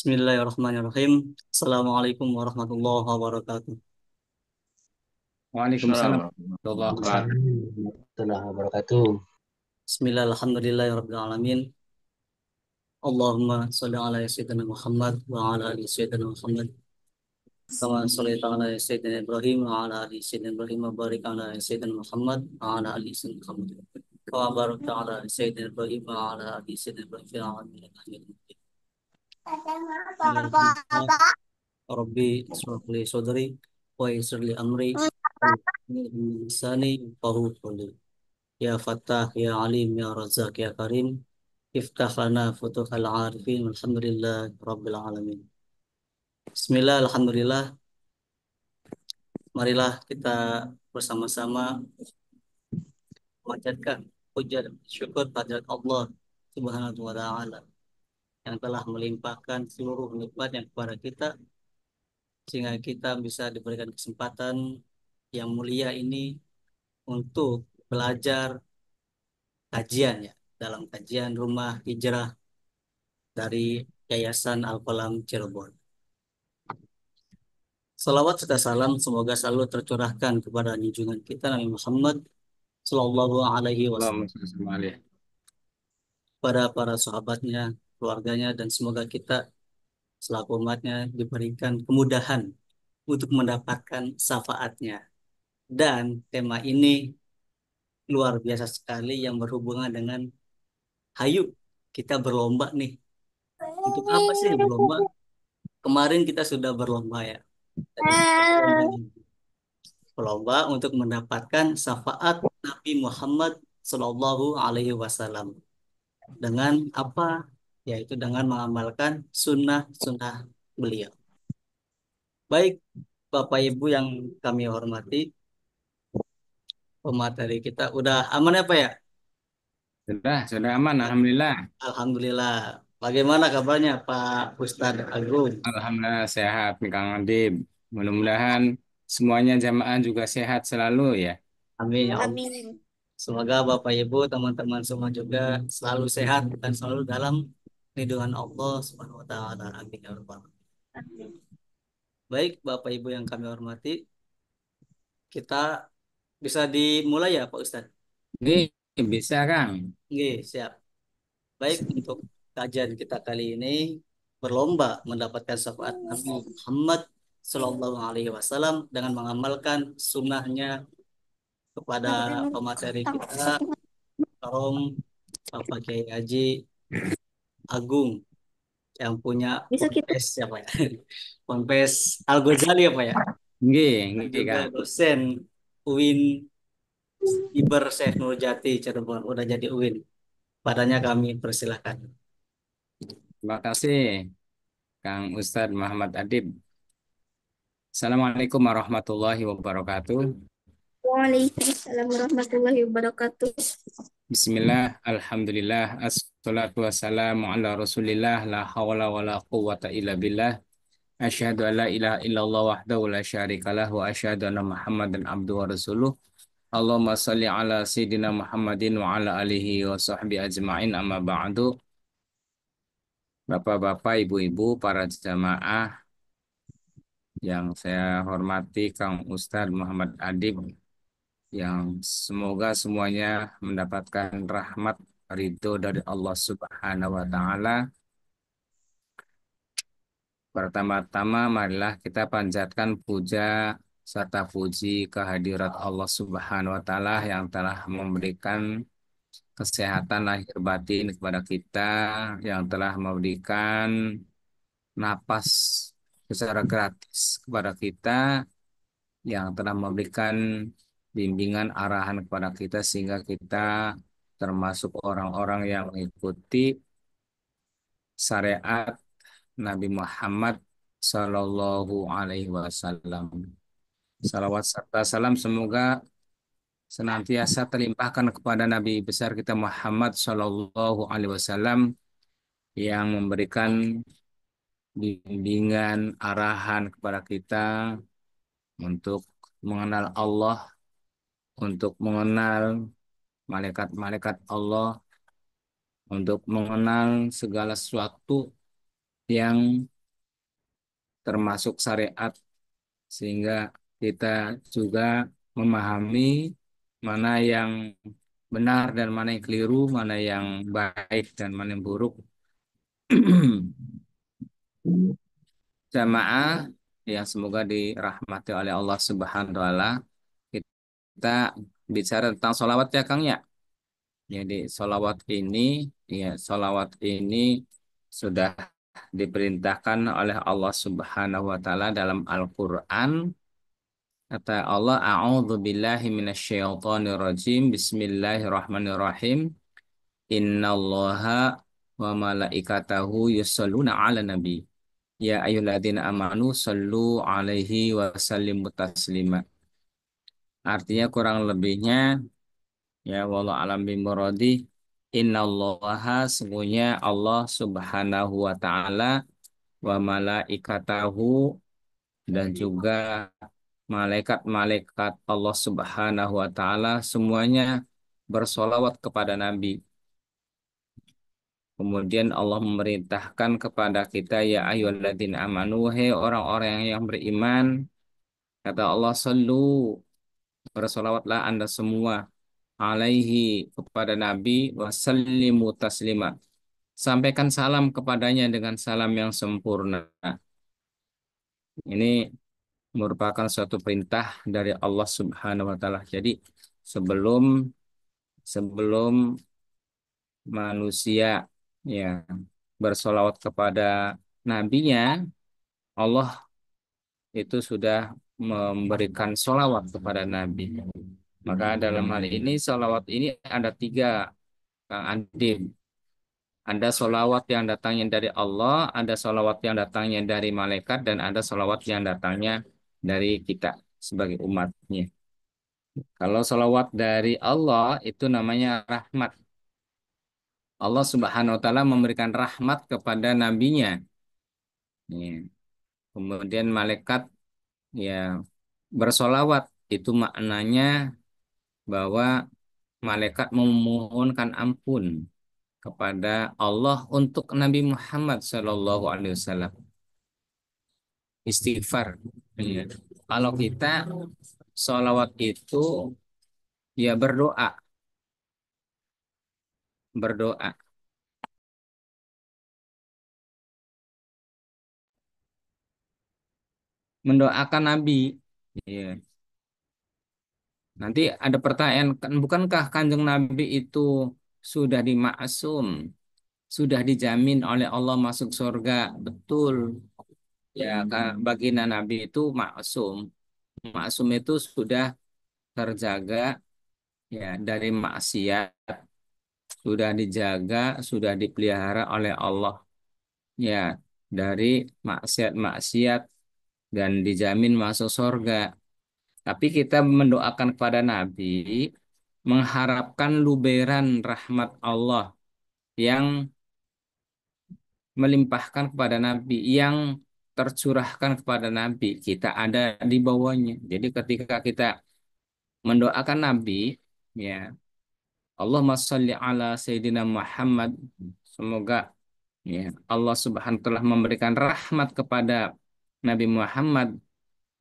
Bismillahirrahmanirrahim. Assalamualaikum warahmatullahi wabarakatuh. Waalaikumsalam Assalamualaikum warahmatullahi wabarakatuh. warahmatullahi wabarakatuh. Bismillahirrahmanirrahim. Allahumma sholli ala sayyidina Muhammad wa ala ali sayyidina Muhammad. Kama shallaita ala sayyidina Ibrahim wa ala ali sayyidina Ibrahim wa barik ala sayyidina Muhammad wa ala ali sayyidina Muhammad. Kama barakta ala sayyidina Ibrahim wa ala ali sayyidina Ibrahim fil alamin innaka Hamidum Majid. Alhamdulillah. Rabbi ishrah li sadri wa yassir li amri wa hlul 'uqdatam min lisani yafqahu qawli. Ya Fattah, Ya Alim, Ya Razak, Ya Karim, Iftah lana futuhal arifin, Alhamdulillah, Rabbil Alamin. Bismillah, Alhamdulillah. Marilah kita bersama-sama memanjatkan puja dan syukur pada Allah Subhanahu wa Ta'ala yang telah melimpahkan seluruh nikmatnya kepada kita sehingga kita bisa diberikan kesempatan yang mulia ini untuk belajar kajian ya dalam kajian Rumah Hijrah dari Yayasan Al-Qalam Cirebon. Salawat serta salam semoga selalu tercurahkan kepada junjungan kita Nabi Muhammad Sallallahu Alaihi Wasallam, Allahumma shalli alaihi. pada para sahabatnya, keluarganya, dan semoga kita selaku umatnya diberikan kemudahan untuk mendapatkan syafaatnya. Dan tema ini luar biasa sekali yang berhubungan dengan hayu kita berlomba nih. Untuk apa sih berlomba? Kemarin kita sudah berlomba ya. Tadi kita berlomba untuk mendapatkan syafaat Nabi Muhammad Sallallahu Alaihi Wasallam dengan apa? Yaitu dengan mengamalkan sunnah-sunnah beliau. Baik, Bapak Ibu yang kami hormati, pemateri kita udah aman ya Pak ya? Sudah aman, alhamdulillah. Alhamdulillah. Bagaimana kabarnya Pak Ustadz Agung? Alhamdulillah sehat nih Kang Adib. Mudah-mudahan semuanya jamaah juga sehat selalu ya. Amin ya Allah. Amin. Semoga Bapak Ibu, teman-teman semua juga selalu sehat dan selalu dalam lindungan Allah Subhanahu wa taala. Amin ya rabbal alamin. Baik, Bapak Ibu yang kami hormati, kita bisa dimulai ya Pak Ustadz? Ini bisa Kang. Oke, siap. Baik, untuk kajian kita kali ini berlomba mendapatkan syafaat Nabi Muhammad Sallallahu Alaihi Wasallam dengan mengamalkan sunnahnya kepada pemateri kita, Karom Bapak Kiai Haji Agung yang punya Bisa kita ponpes siapa ya? Ponpes Al Ghazali apa ya? Nggih, Dan nggih juga Kang. dosen UIN Iber Syekh Nurjati Cirebon udah jadi UIN. Padanya kami persilahkan. Terima kasih Kang Ustadz Muhammad Adib. Assalamualaikum warahmatullahi wabarakatuh. Waalaikumsalam warahmatullahi wabarakatuh. Bismillah, alhamdulillah, assalatu wassalamu ala rasulillah, la hawla wa la quwwata illa billah. Asyhadu an la ilaha illallah wahdahu la syarikalah wa asyhadu anna Muhammadan abduhu wa rasuluh. Allahumma shalli ala sayyidina Muhammadin wa ala alihi wa sahbihi ajma'in amma ba'du. Bapak-bapak, ibu-ibu, para jamaah yang saya hormati, Kang Ustadz Muhammad Adib, yang semoga semuanya mendapatkan rahmat ridho dari Allah Subhanahu wa taala. Pertama-tama marilah kita panjatkan puja serta puji kehadirat Allah Subhanahu wa taala yang telah memberikan kesehatan lahir batin kepada kita, yang telah memberikan napas secara gratis kepada kita, yang telah memberikan bimbingan arahan kepada kita sehingga kita termasuk orang-orang yang mengikuti syariat Nabi Muhammad Sallallahu Alaihi Wasallam. Salawat serta salam semoga senantiasa terlimpahkan kepada Nabi besar kita Muhammad Sallallahu Alaihi Wasallam yang memberikan bimbingan arahan kepada kita untuk mengenal Allah, untuk mengenal malaikat-malaikat Allah, untuk mengenal segala sesuatu yang termasuk syariat, sehingga kita juga memahami mana yang benar dan mana yang keliru, mana yang baik dan mana yang buruk. Jamaah yang semoga dirahmati oleh Allah Subhanahu wa taala. Kita bicara tentang sholawat ya Kang ya. Jadi sholawat ini sudah diperintahkan oleh Allah Subhanahu wa taala dalam Al-Qur'an. Kata Allah, A'udzu billahi minasyaitonir rajim. Bismillahirrahmanirrahim. Innallaha wa malaikatahu yusholluna 'alan nabi. Ya ayyuhalladzina amanu shallu 'alaihi wa sallimu taslima. Artinya kurang lebihnya ya wallahu alam bimuradi. Innallaha sesungguhnya Allah Subhanahu wa taala wa malaikatahu dan juga malaikat-malaikat Allah Subhanahu wa taala semuanya bersolawat kepada Nabi. Kemudian Allah memerintahkan kepada kita ya ayyuhalladzina amanu hai orang-orang yang beriman, kata Allah sallu, bersolawatlah Anda semua alaihi kepada Nabi wasallimu taslima. Sampaikan salam kepadanya dengan salam yang sempurna. Ini merupakan suatu perintah dari Allah Subhanahu wa taala. Jadi sebelum sebelum manusia ya bersolawat kepada nabinya, Allah itu sudah memberikan solawat kepada nabi. Maka dalam hal ini solawat ini ada tiga, Kang Adib. Ada solawat yang datangnya dari Allah, ada solawat yang datangnya dari malaikat, dan ada solawat yang datangnya dari kita sebagai umatnya. Kalau solawat dari Allah itu namanya rahmat. Allah Subhanahu wa taala memberikan rahmat kepada nabinya. Ya. Kemudian malaikat ya bersolawat itu maknanya bahwa malaikat memohonkan ampun kepada Allah untuk Nabi Muhammad Shallallahu Alaihi Wasallam. Istighfar. Ya. Kalau kita solawat itu ya berdoa, mendoakan Nabi. Ya. Nanti ada pertanyaan, bukankah Kanjeng Nabi itu sudah dimaksum, sudah dijamin oleh Allah masuk surga? Betul. Ya, baginda Nabi itu maksum. Maksum itu sudah terjaga ya dari maksiat, sudah dijaga, sudah dipelihara oleh Allah ya dari maksiat-maksiat dan dijamin masuk surga. Tapi kita mendoakan kepada Nabi, mengharapkan luberan rahmat Allah yang melimpahkan kepada Nabi, yang tercurahkan kepada Nabi. Kita ada di bawahnya. Jadi ketika kita mendoakan Nabi, ya Allahumma sholli ala Sayyidina Muhammad. Semoga ya Allah Subhanahu wa taala memberikan rahmat kepada Nabi Muhammad.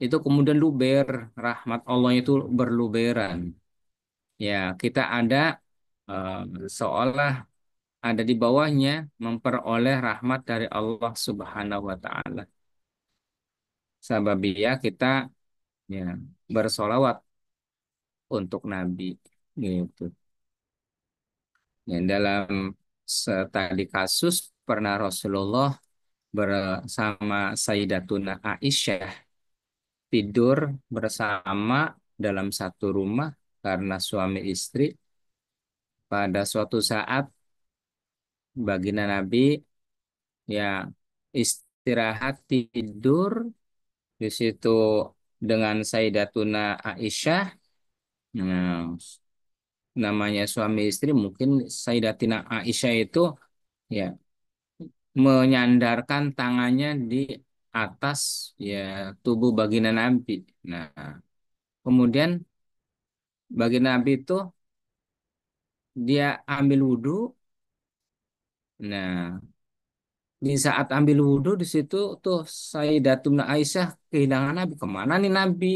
Itu kemudian luber, rahmat Allah itu berluberan. Ya, kita ada eh, seolah ada di bawahnya memperoleh rahmat dari Allah Subhanahu wa taala. Sababiyah kita ya bersolawat untuk Nabi gitu. Ya, dalam tadi kasus pernah Rasulullah bersama Sayyidatuna Aisyah tidur bersama dalam satu rumah karena suami istri. Pada suatu saat baginda Nabi ya istirahat tidur di situ dengan Sayyidatuna Aisyah. Nah, namanya suami istri mungkin Sayyidatina Aisyah itu ya menyandarkan tangannya di atas ya tubuh baginda Nabi. Nah, kemudian baginda Nabi itu dia ambil wudhu. Nah, Di saat ambil wudhu di situ tuh Sayyidatuna Aisyah kehilangan Nabi. Kemana nih Nabi?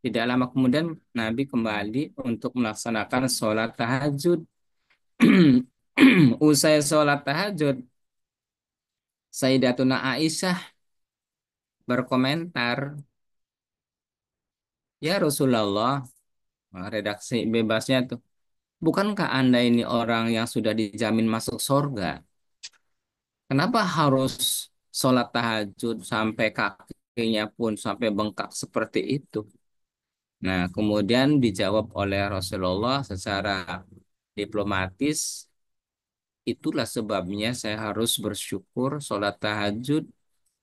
Tidak lama kemudian Nabi kembali untuk melaksanakan sholat tahajud. Usai sholat tahajud, Sayyidatuna Aisyah berkomentar, ya Rasulullah, redaksi bebasnya tuh, bukankah Anda ini orang yang sudah dijamin masuk surga? Kenapa harus sholat tahajud sampai kakinya pun sampai bengkak seperti itu? Nah, kemudian dijawab oleh Rasulullah secara diplomatis, itulah sebabnya saya harus bersyukur sholat tahajud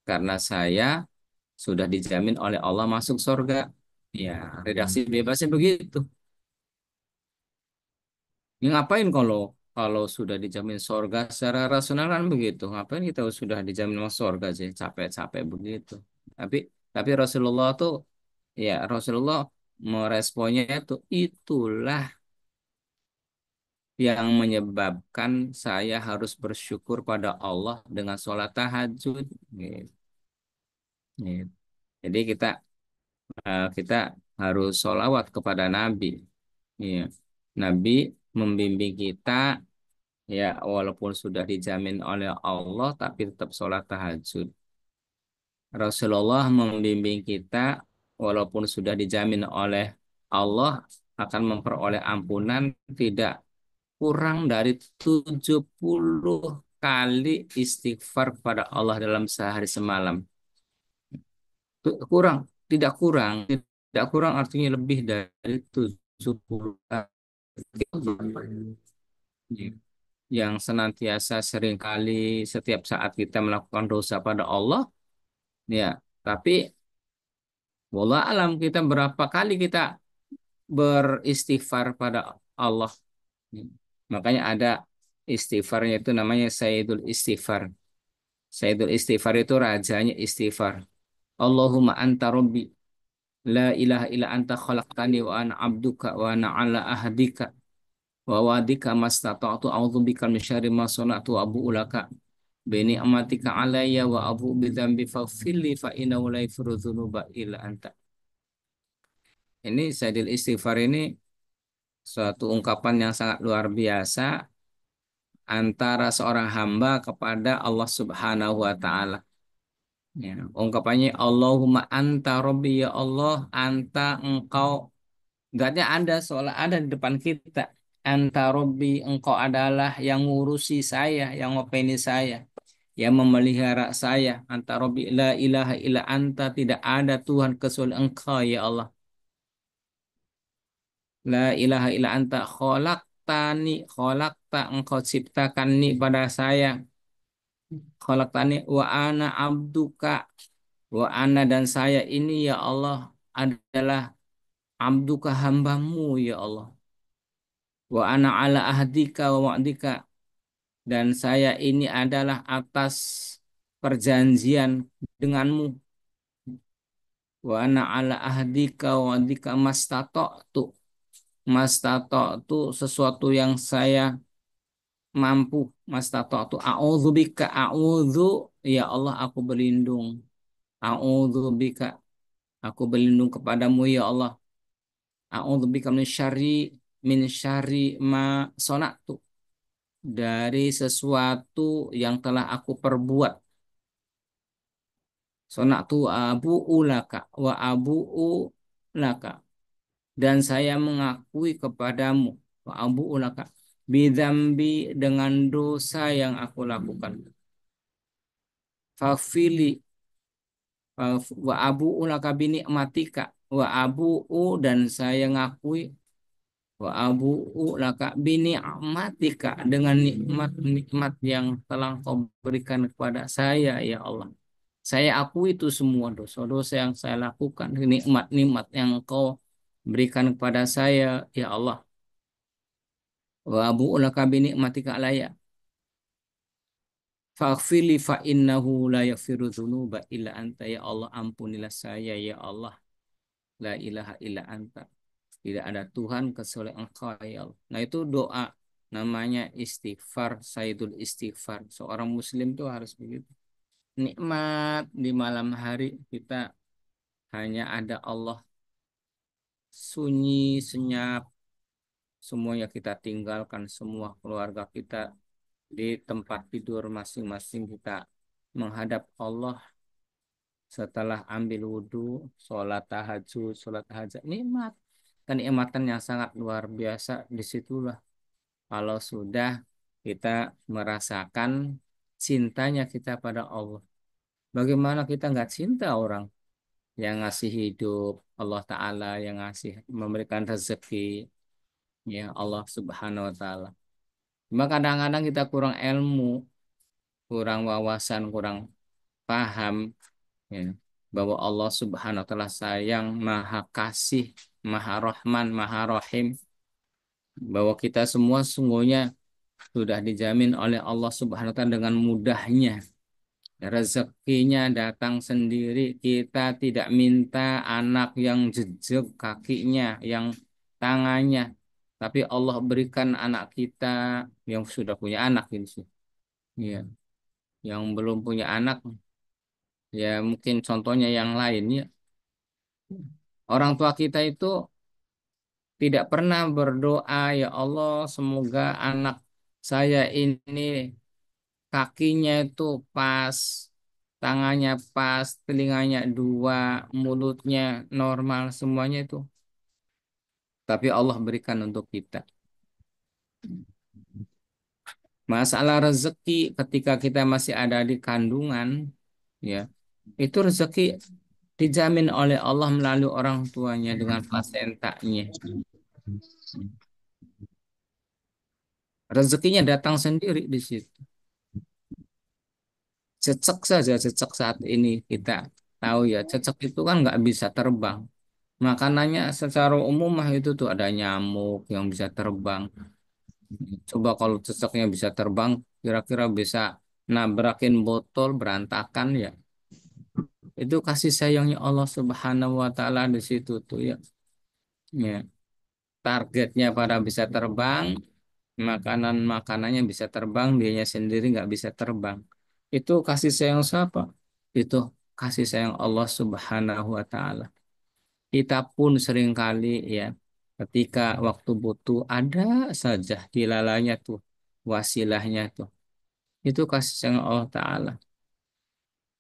karena saya sudah dijamin oleh Allah masuk surga. Ya, redaksi bebasnya begitu. Ya, ngapain kalau kalau sudah dijamin surga secara rasional kan begitu. Ngapain kita sudah dijamin masuk surga sih? Capek-capek begitu. Tapi tapi Rasulullah tuh ya Rasulullah meresponnya itu itulah yang menyebabkan saya harus bersyukur pada Allah dengan sholat tahajud. Gitu. Gitu. Jadi kita harus sholawat kepada Nabi. Iya. Nabi membimbing kita ya walaupun sudah dijamin oleh Allah tapi tetap sholat tahajud. Rasulullah membimbing kita walaupun sudah dijamin oleh Allah akan memperoleh ampunan tidak kurang dari 70 kali istighfar kepada Allah dalam sehari semalam. Kurang, tidak kurang, tidak kurang artinya lebih dari 70 kali yang senantiasa seringkali setiap saat kita melakukan dosa pada Allah, ya. Tapi wallah alam kita berapa kali kita beristighfar pada Allah. Makanya ada istighfarnya itu namanya Sayyidul Istighfar. Sayyidul Istighfar itu rajanya istighfar. Allahumma anta rabbi la ilaha illa anta khalaqtani wa ana abduka wa ana ala ahdika wa wadika mastata'tu a'udzubika min syarri ma sana'tu wa abu'u laka bi ni'matika alayya wa abu'u bi dzambi faghfirli fa innahu la yaghfiru dzunuba illa anta. Ini Sayyidul Istighfar ini suatu ungkapan yang sangat luar biasa antara seorang hamba kepada Allah Subhanahu wa taala. Ya, ungkapannya Allahumma anta rabbi ya Allah, anta engkau. Enggaknya ada seolah ada di depan kita. Anta rabbi, engkau adalah yang ngurusi saya, yang ngopeni saya, yang memelihara saya. Anta rabbi la ilaha illa anta, tidak ada Tuhan kecuali engkau ya Allah. La ilaha illa anta khalaqtani, khalaqta engkau ciptakan ni pada saya. Khalaqtani wa ana abduka, wa ana dan saya ini ya Allah adalah abduka hambamu ya Allah. Wa ana ala ahdika wa wa'dika, dan saya ini adalah atas perjanjian denganmu. Wa ana ala ahdika wa wa'dika mastata'tu. Mastata'tu sesuatu yang saya mampu. Mastata'tu a'udzubika, a'udzu ya Allah aku berlindung. A'udzubika, aku berlindung kepadamu ya Allah. A'udzubika min syarri ma sonatu, dari sesuatu yang telah aku perbuat. Sonatu abu'u laka wa abu'u laka, dan saya mengakui kepadamu wa abu'u laka bidzambi, dengan dosa yang aku lakukan. Fafili wa abu'u laka binikmatika, wa abu'u, dan saya ngakui wa abu'u laka binikmatika, dengan nikmat-nikmat yang telah kau berikan kepada saya ya Allah. Saya akui itu semua dosa-dosa yang saya lakukan, nikmat-nikmat yang kau berikan kepada saya ya Allah. Wa abu'u laka binikmatika alayya faghfirli fa innahu la yaghfiru dzunuba illa anta, ya Allah ampunilah saya ya Allah. La ilaha illa anta, tidak ada Tuhan kecuali engkau ya Allah. Nah itu doa namanya istighfar, sayyidul istighfar. Seorang muslim tuh harus begitu. Nikmat di malam hari kita hanya ada Allah, sunyi, senyap, semuanya kita tinggalkan, semua keluarga kita di tempat tidur masing-masing, kita menghadap Allah setelah ambil wudhu, sholat tahajud, sholat hajat, nikmat. Kenikmatan yang sangat luar biasa disitulah. Kalau sudah kita merasakan cintanya kita pada Allah. Bagaimana kita nggak cinta orang yang ngasih hidup, Allah Ta'ala yang ngasih, memberikan rezeki, ya Allah Subhanahu Wa Ta'ala. Cuma kadang-kadang kita kurang ilmu, kurang wawasan, kurang paham, ya, bahwa Allah Subhanahu Wa Ta'ala sayang, Maha Kasih, Maha Rahman, Maha Rahim, bahwa kita semua sungguhnya sudah dijamin oleh Allah Subhanahu Wa Ta'ala dengan mudahnya. Rezekinya datang sendiri. Kita tidak minta anak yang jejak kakinya, yang tangannya. Tapi Allah berikan anak kita yang sudah punya anak ini sih. Ya. Yang belum punya anak, ya mungkin contohnya yang lain ya. Orang tua kita itu tidak pernah berdoa, ya Allah, semoga anak saya ini kakinya itu pas, tangannya pas, telinganya dua, mulutnya normal, semuanya itu. Tapi Allah berikan untuk kita. Masalah rezeki ketika kita masih ada di kandungan, ya, itu rezeki dijamin oleh Allah melalui orang tuanya dengan plasentanya. Rezekinya datang sendiri di situ. Cecek saja, cecek saat ini kita tahu ya, cecek itu kan nggak bisa terbang. Makanannya secara umum mah itu tuh ada nyamuk yang bisa terbang. Coba kalau ceceknya bisa terbang, kira-kira bisa nabrakin botol berantakan ya. Itu kasih sayangnya Allah Subhanahu Wa Ta'ala di situ tuh ya. Ya, targetnya pada bisa terbang, makanannya bisa terbang, dianya sendiri nggak bisa terbang. Itu kasih sayang siapa? Itu kasih sayang Allah Subhanahu Wa Ta'ala. Kita pun seringkali ya, ketika waktu butuh ada saja dilalanya tuh, wasilahnya tuh. Itu kasih sayang Allah Ta'ala.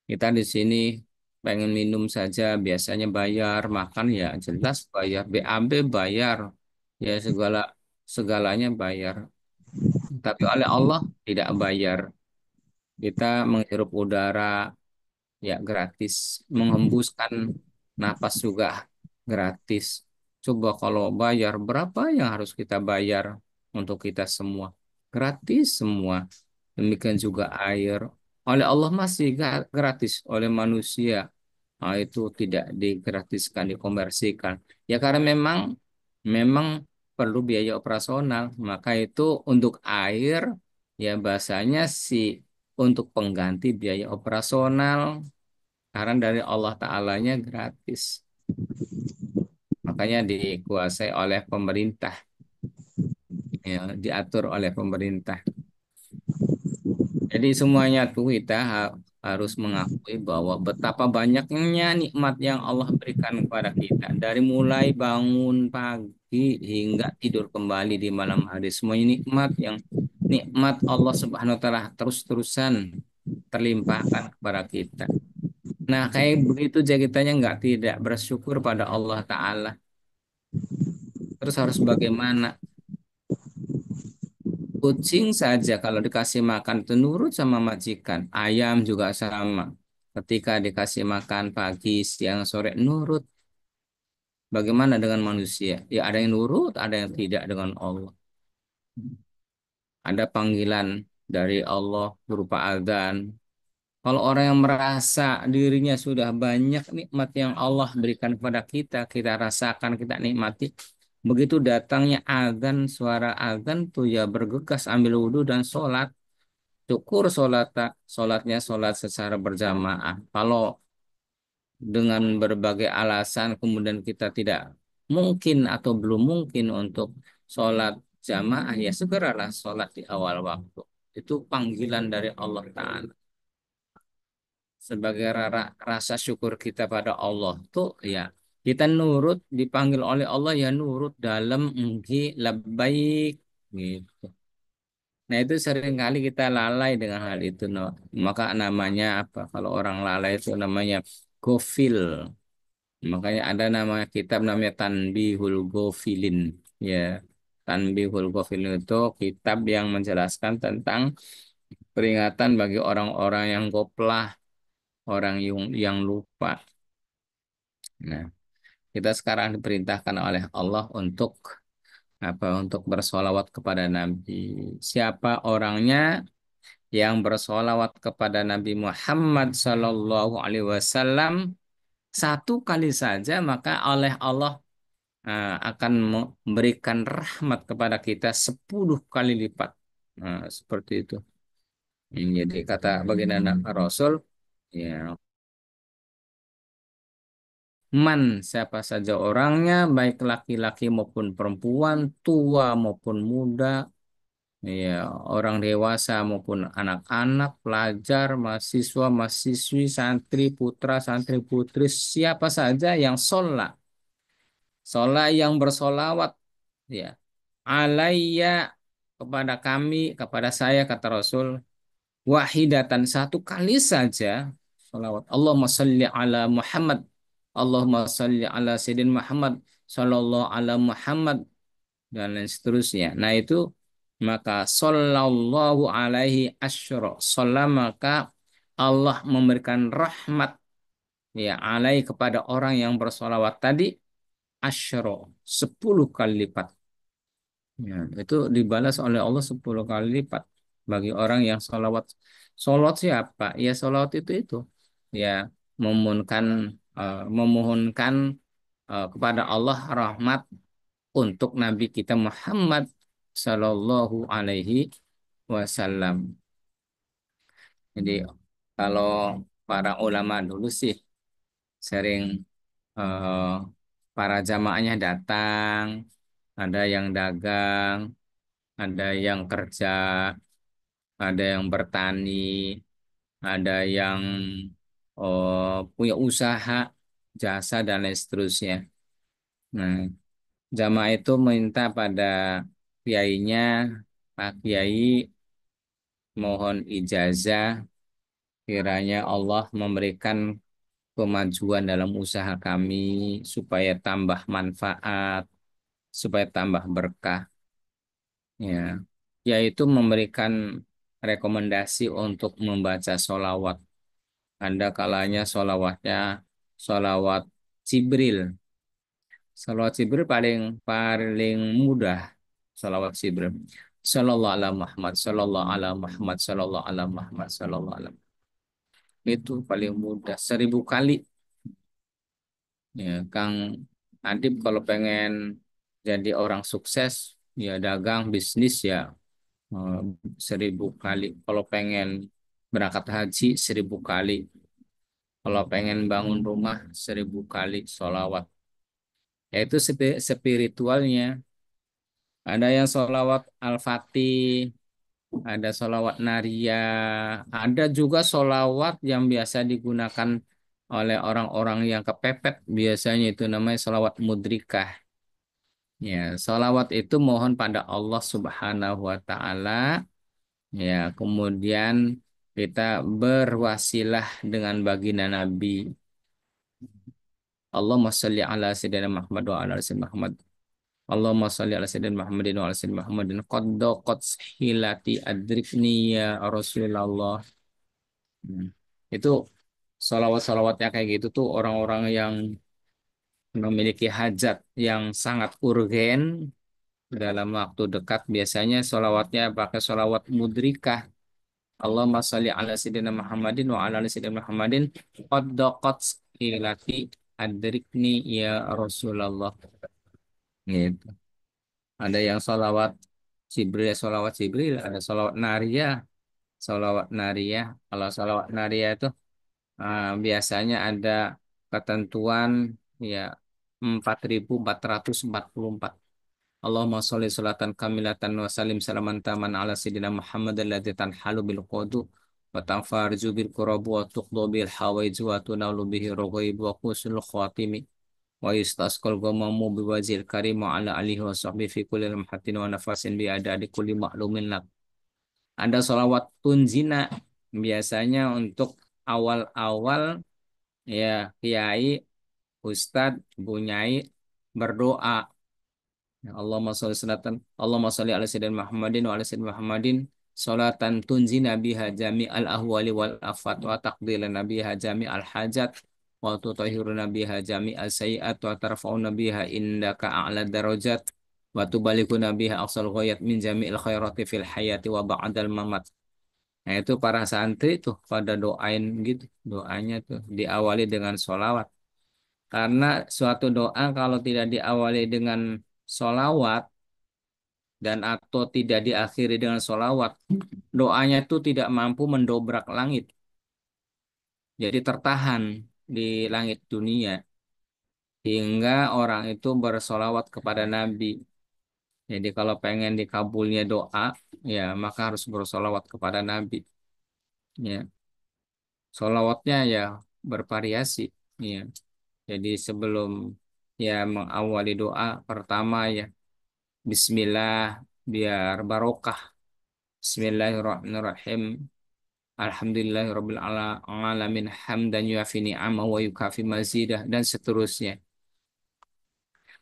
Kita di sini pengen minum saja, biasanya bayar, makan ya jelas bayar, BAB bayar, ya segalanya bayar. Tapi oleh Allah tidak bayar. Kita menghirup udara ya gratis, menghembuskan napas juga gratis. Coba kalau bayar, berapa yang harus kita bayar untuk kita semua? Gratis semua. Demikian juga air. Oleh Allah masih gratis, oleh manusia. Nah, itu tidak digratiskan, dikomersikan. Ya karena memang perlu biaya operasional. Maka itu untuk air, ya bahasanya sih untuk pengganti biaya operasional. Karena dari Allah Ta'alanya gratis. Makanya dikuasai oleh pemerintah. Ya, diatur oleh pemerintah. Jadi semuanya tuh kita harus mengakui bahwa betapa banyaknya nikmat yang Allah berikan kepada kita. Dari mulai bangun pagi hingga tidur kembali di malam hari. Semuanya nikmat Allah Subhanahu wa taala terus-terusan terlimpahkan kepada kita. Nah, kayak begitu aja kitanya nggak tidak bersyukur pada Allah Ta'ala. Terus harus bagaimana? Kucing saja kalau dikasih makan itu nurut sama majikan. Ayam juga sama. Ketika dikasih makan pagi, siang, sore, nurut. Bagaimana dengan manusia? Ya ada yang nurut, ada yang tidak dengan Allah. Ada panggilan dari Allah berupa azan. Kalau orang yang merasa dirinya sudah banyak nikmat yang Allah berikan kepada kita, kita rasakan, kita nikmati. Begitu datangnya azan, suara azan tuh ya bergegas ambil wudhu dan sholat. Syukur sholatnya sholat secara berjamaah. Kalau dengan berbagai alasan kemudian kita tidak mungkin atau belum mungkin untuk sholat jamaah, ya segeralah sholat di awal waktu. Itu panggilan dari Allah Ta'ala. Sebagai rasa syukur kita pada Allah tuh ya kita nurut, dipanggil oleh Allah ya nurut dalam enggi labbaik gitu. Nah itu seringkali kita lalai dengan hal itu, no. Maka namanya apa? Kalau orang lalai itu namanya gofil. Makanya ada nama kitab namanya Tanbihul Ghafilin. Ya, Tanbihul Ghafilin itu kitab yang menjelaskan tentang peringatan bagi orang-orang yang goplah, orang yang lupa. Nah, kita sekarang diperintahkan oleh Allah untuk apa? Untuk bersolawat kepada Nabi. Siapa orangnya yang bersolawat kepada Nabi Muhammad Sallallahu Alaihi Wasallam satu kali saja, maka oleh Allah akan memberikan rahmat kepada kita 10 kali lipat. Nah, seperti itu. Jadi kata baginda Rasul, ya, man siapa saja orangnya, baik laki-laki maupun perempuan, tua maupun muda, ya, orang dewasa maupun anak-anak, pelajar, mahasiswa, mahasiswi, santri, putra, santri, putri, siapa saja yang sholat yang bersolawat, ya, alayya kepada kami, kepada saya, kata Rasul, wahidatan satu kali saja salawat. Allahumma salli ala Muhammad. Allahumma salli ala Sayyidina Muhammad. Sallallahu ala Muhammad. Dan lain seterusnya. Nah itu maka sallallahu alaihi asyra. Salam maka Allah memberikan rahmat ya alai kepada orang yang bersolawat tadi asyra 10 kali lipat. Ya, itu dibalas oleh Allah 10 kali lipat bagi orang yang sholawat. Sholawat siapa? Ya sholawat itu. Ya memohonkan kepada Allah rahmat untuk Nabi kita Muhammad Sallallahu Alaihi Wasallam. Jadi kalau para ulama dulu sih sering eh, para jamaahnya datang, ada yang dagang, ada yang kerja, ada yang bertani, ada yang punya usaha, jasa dan lain seterusnya. Nah, jamaah itu minta pada kiainya, Pak Kiai, mohon ijazah, kiranya Allah memberikan kemajuan dalam usaha kami supaya tambah manfaat, supaya tambah berkah. Ya, yaitu memberikan rekomendasi untuk membaca sholawat. Ada kalanya sholawatnya sholawat Jibril. Sholawat Jibril paling paling mudah. Sholawat Jibril. Sallallahu ala Muhammad, sallallahu ala Muhammad, sallallahu ala Muhammad, sallallahu ala Muhammad. Itu paling mudah. 1000 kali. Ya, Kang Adib kalau pengen jadi orang sukses, ya dagang, bisnis ya eh, 1000 kali. Kalau pengen berangkat haji 1000 kali. Kalau pengen bangun rumah 1000 kali sholawat. Yaitu spiritualnya. Ada yang sholawat Al-Fatih, ada sholawat Naria, ada juga sholawat yang biasa digunakan oleh orang-orang yang kepepet. Biasanya itu namanya sholawat mudrikah. Ya, sholawat itu mohon pada Allah Subhanahu wa Ta'ala. Ya, kemudian kita berwasilah dengan baginda Nabi. Allahumma sholli ala Sayyidina Muhammad wa ala ali Sayyidina Muhammad. Allahumma sholli ala Sayyidina Muhammadin wa ala Sayyidina Muhammadin. Qad hilati adrikni ya Rasulullah. Hmm. Itu salawat-salawatnya kayak gitu tuh orang-orang yang memiliki hajat yang sangat urgen dalam waktu dekat biasanya salawatnya pakai salawat mudrikah. Allahumma sholli ala Sayyidina Muhammadin wa ala ali Sayyidina Muhammadin. Qad hilati adrikni ya Rasulullah. Gitu. Ada yang sholawat Jibril, ada sholawat Nariyah, sholawat Nariyah. Kalau sholawat Nariyah itu biasanya ada ketentuan ya 4444. Allahumma sholli sholatan kamilatan wa salim salaman taman ala sayyidina Muhammad alladzi tanhalu bil qudu wa tanfarju bil kurabu wa tuqdu bil hawaiju wa tunalu bihi raghaib wa qusul khatimi wa yustasqal ghamamu bi wajhil karim wa ala alihi wa sahbihi fi kulli lamhatin wa nafasin bi adadi kulli ma'lumin lak. Ada sholawat tunjina biasanya untuk awal-awal ya kiai, ustadz, bunyai berdoa. Ya, Allahumma sholli ala sayyidina Muhammadin wa ala sayyidina Muhammadin sholatan tunjina biha jami'al ahwali wal afat wa taqdilana biha jami'al hajat wa tutahhiruna biha jami'al sayiat wa tarfa'una biha indaka a'la darajat wa tubalighuna biha aqsal ghayat min jami'il khairati fil hayati wa ba'dal mamat. Nah, itu para santri tuh pada doain gitu. Doanya tuh diawali dengan sholawat. Karena suatu doa kalau tidak diawali dengan sholawat dan atau tidak diakhiri dengan sholawat, doanya itu tidak mampu mendobrak langit. Jadi tertahan di langit dunia. Hingga orang itu bersolawat kepada Nabi. Jadi kalau pengen dikabulnya doa, ya maka harus bersolawat kepada Nabi. Ya, solawatnya ya bervariasi. Ya. Jadi sebelum ya mengawali doa pertama ya Bismillah biar barokah. Bismillahirrahmanirrahim. Alhamdulillahirabbil alamin hamdan yuafi ni'amahu wa yukafi mazidah dan seterusnya.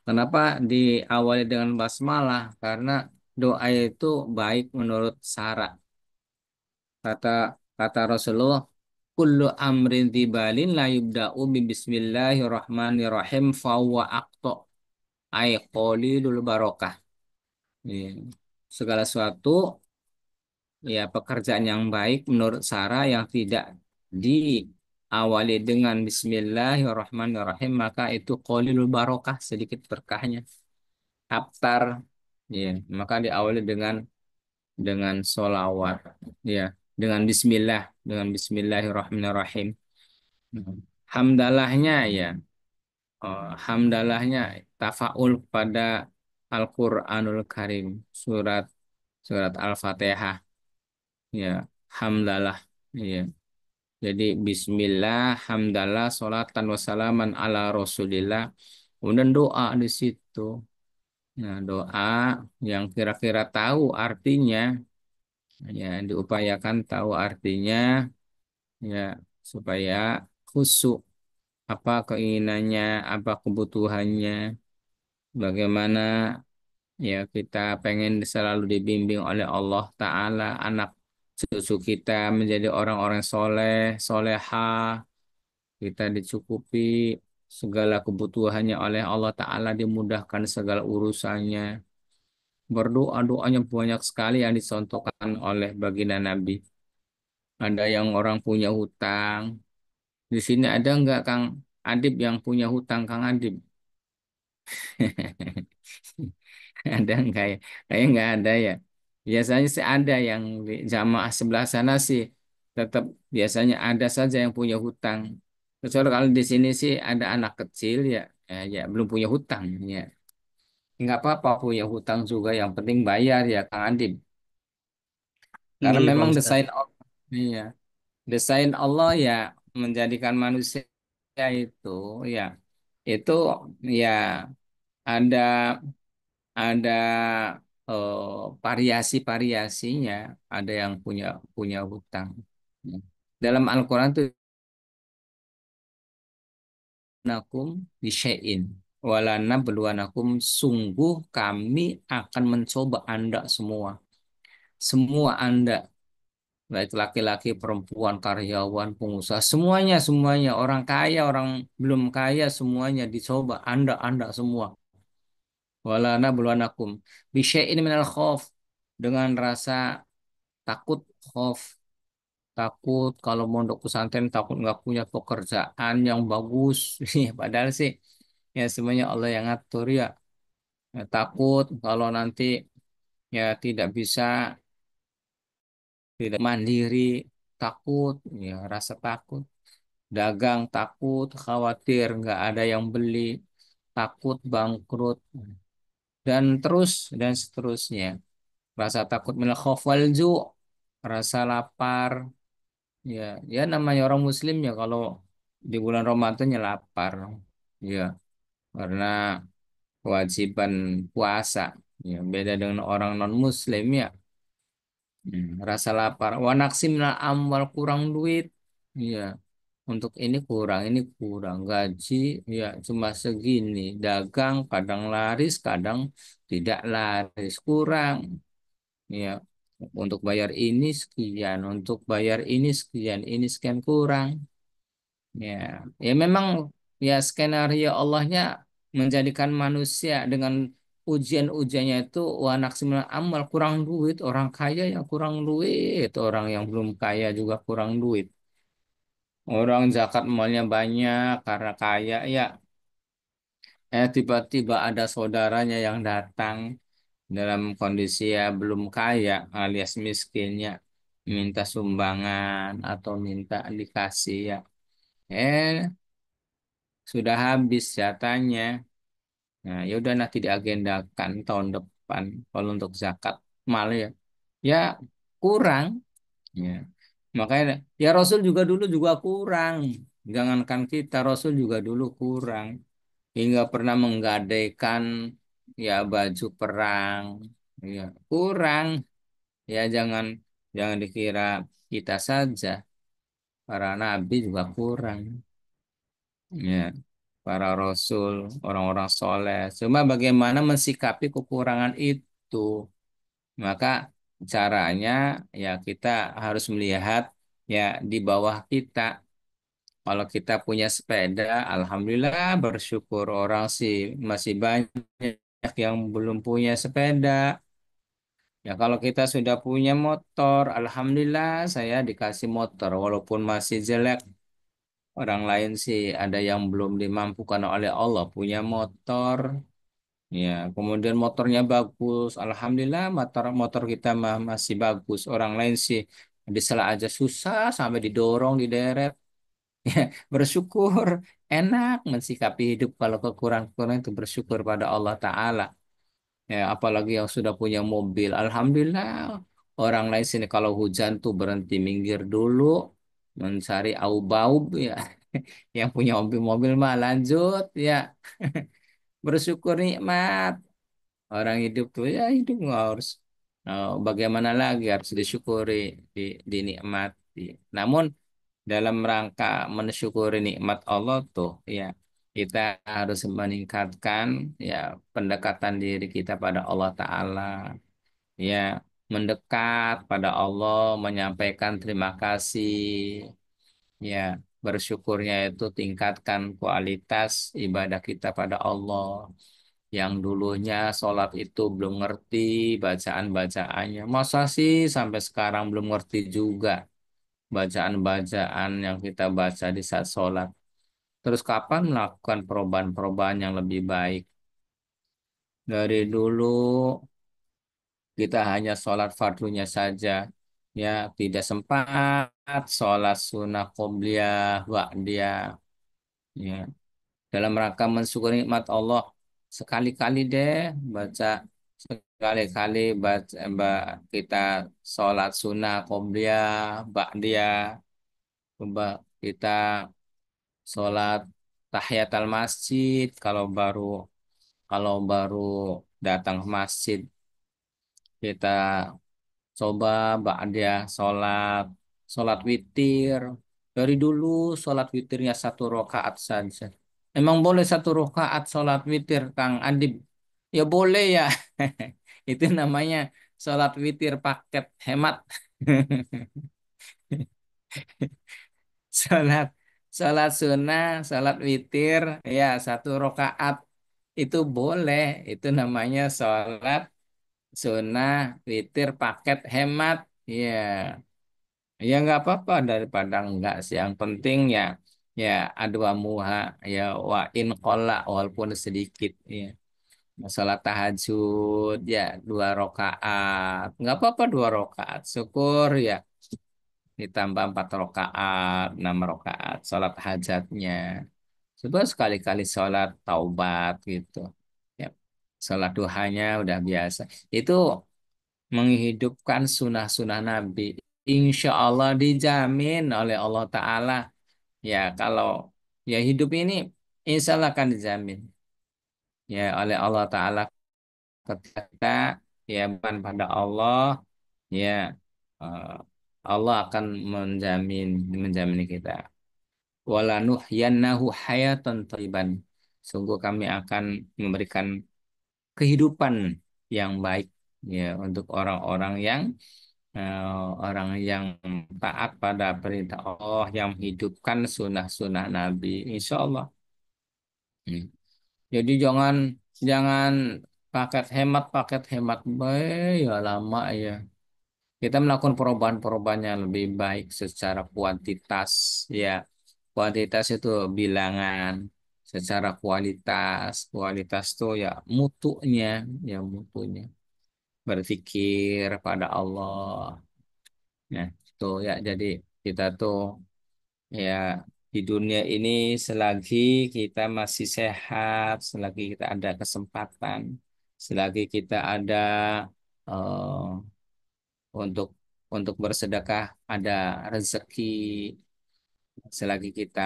Kenapa diawali dengan basmalah? Karena doa itu baik menurut syarak. Kata kata Rasulullah, kullu amrin tibalin la yubda'u bi bismillahirrahmanirrahim fahuwa aqta ay qalilul barokah. Iya. Segala sesuatu ya pekerjaan yang baik menurut Sarah yang tidak diawali dengan Bismillahirrahmanirrahim maka itu qalilul barokah sedikit berkahnya. Abtar ya maka diawali dengan solawat ya dengan Bismillahirrahmanirrahim. Hamdalahnya ya hamdalahnya tafaul pada Al-Qur'anul Karim surat surat Al-Fatihah. Ya, hamdalah. Ya. Jadi bismillah, hamdalah, salatan wassalaman ala Rasulillah. Kemudian doa di situ. Nah, doa yang kira-kira tahu artinya, ya diupayakan tahu artinya, ya supaya khusyuk apa keinginannya, apa kebutuhannya, bagaimana ya kita pengen selalu dibimbing oleh Allah Ta'ala, anak cucu kita menjadi orang-orang soleh, soleha, kita dicukupi segala kebutuhannya oleh Allah Ta'ala, dimudahkan segala urusannya. Berdoa, doanya banyak sekali yang disontokan oleh baginda Nabi. Ada yang orang punya hutang. Di sini ada nggak Kang Adib yang punya hutang, Kang Adib? Ada enggak ya? Kayaknya enggak ada ya. Biasanya sih ada yang di jamaah sebelah sana sih tetap biasanya ada saja yang punya hutang. Kecuali kalau di sini sih ada anak kecil ya, ya belum punya hutang ya. Enggak apa-apa punya hutang juga yang penting bayar ya Kang Adib. Karena Iya Pak memang Ustadz. desain Allah, iya, desain Allah ya menjadikan manusia itu ya itu ya ada ada variasi-variasinya, ada yang punya punya hutang. Ya. Dalam Al-Quran itu nakum bisyai'in walana beluanakum sungguh kami akan mencoba Anda semua. Semua Anda, baik laki-laki, perempuan, karyawan, pengusaha, semuanya, semuanya, orang kaya, orang belum kaya, semuanya dicoba Anda semua. Walana beluanakum bisyai'in minal khauf dengan rasa takut khauf takut kalau mondok pesantren takut nggak punya pekerjaan yang bagus. Padahal sih ya semuanya Allah yang ngatur ya. Ya, takut kalau nanti ya tidak mandiri, takut ya rasa takut, dagang takut, khawatir nggak ada yang beli, takut bangkrut dan terus dan seterusnya. Rasa takut minal khauf wal ju', rasa lapar. Ya, ya namanya orang Muslim ya kalau di bulan Ramadan ya lapar. Ya, karena kewajiban puasa. Ya, beda dengan orang non-Muslim ya. Rasa lapar. Wa naqsi minal amwal, kurang duit. Ya, untuk ini kurang. Gaji ya cuma segini. Dagang kadang laris, kadang tidak laris. Kurang. Ya, untuk bayar ini sekian, untuk bayar ini sekian, ini sekian kurang. Ya, ya memang ya skenario Allahnya menjadikan manusia dengan ujian-ujiannya itu wa maksimal amal, kurang duit, orang kaya yang kurang duit, orang yang belum kaya juga kurang duit. Orang zakat malnya banyak karena kaya ya, tiba-tiba ada saudaranya yang datang dalam kondisi ya belum kaya alias miskinnya minta sumbangan atau minta dikasih ya. Eh, sudah habis jatahnya. Nah, ya udah nanti diagendakan tahun depan kalau untuk zakat mal ya. Ya kurang ya. Makanya ya Rasul juga dulu juga kurang. Jangankan kita, Rasul juga dulu kurang. Hingga pernah menggadaikan ya baju perang. Ya, kurang. Ya jangan dikira kita saja. Para nabi juga kurang. Ya, para rasul, orang-orang soleh. Cuma bagaimana mensikapi kekurangan itu? Maka caranya ya kita harus melihat ya di bawah kita. Kalau kita punya sepeda, alhamdulillah bersyukur. Orang sih masih banyak yang belum punya sepeda. Ya kalau kita sudah punya motor, alhamdulillah saya dikasih motor walaupun masih jelek. Orang lain sih ada yang belum dimampukan oleh Allah punya motor. Ya, kemudian motornya bagus. Alhamdulillah motor motor kita masih bagus. Orang lain sih disela aja susah sampai didorong, dideret. Ya, bersyukur, enak mensikapi hidup kalau kekurangan-kekurangan itu bersyukur pada Allah Ta'ala. Ya, apalagi yang sudah punya mobil. Alhamdulillah, orang lain sini kalau hujan tuh berhenti minggir dulu, mencari aub-aub ya. Yang punya mobil-mobil mah lanjut ya, bersyukur nikmat. Orang hidup tuh ya hidup nggak harus bagaimana lagi harus disyukuri, di, dinikmati. Namun dalam rangka mensyukuri nikmat Allah tuh ya kita harus meningkatkan ya pendekatan diri kita pada Allah Ta'ala, ya mendekat pada Allah, menyampaikan terima kasih, ya bersyukurnya itu tingkatkan kualitas ibadah kita pada Allah. Yang dulunya sholat itu belum ngerti bacaan-bacaannya. Masa sih sampai sekarang belum ngerti juga bacaan-bacaan yang kita baca di saat sholat. Terus kapan melakukan perubahan-perubahan yang lebih baik? Dari dulu kita hanya sholat fardunya saja. Ya, tidak sempat sholat sunnah qobliyah, ba'diyah. Ya, dalam rangka mensyukuri nikmat Allah, sekali-kali deh baca, sekali-kali kita sholat sunnah qobliyah, ba'diyah. Coba kita sholat tahiyatul masjid kalau baru datang ke masjid, kita coba dia sholat sholat witir. Dari dulu sholat witirnya 1 rakaat saja. Emang boleh 1 rakaat sholat witir, Kang Adib? Ya boleh ya. Itu namanya sholat witir paket hemat. Sholat sholat sunnah, sholat witir, ya 1 rakaat itu boleh. Itu namanya sholat sunnah witir paket hemat. Ya, ya nggak apa-apa daripada enggak sih. Yang penting ya, ya adwa muha, ya wa in qolla, walaupun sedikit. Ya, sholat tahajud ya 2 rakaat, nggak apa-apa 2 rakaat. Syukur ya ditambah 4 rakaat, 6 rakaat sholat hajatnya. Coba sekali-kali sholat taubat gitu. Ya. Salat duhanya udah biasa. Itu menghidupkan sunnah-sunnah Nabi. Insya Allah dijamin oleh Allah Ta'ala. Ya kalau ya hidup ini insya Allah akan dijamin. Ya oleh Allah Ta'ala ketika ya bukan pada Allah ya eh, Allah akan menjamin menjamin kita. Walanuhyannahu hayatan thayyiban. Sungguh kami akan memberikan kehidupan yang baik ya untuk orang yang taat pada perintah Allah yang menghidupkan sunnah-sunnah Nabi. Insya Allah. Hmm. Jadi jangan jangan paket hemat ya lama ya. Kita melakukan perubahan-perubahan yang lebih baik secara kuantitas ya. Kuantitas itu bilangan, secara kualitas tuh ya mutunya, ya mutunya. Berpikir pada Allah. Nah, itu ya jadi kita tuh ya di dunia ini selagi kita masih sehat, selagi kita ada kesempatan, selagi kita ada eh, untuk bersedekah, ada rezeki, selagi kita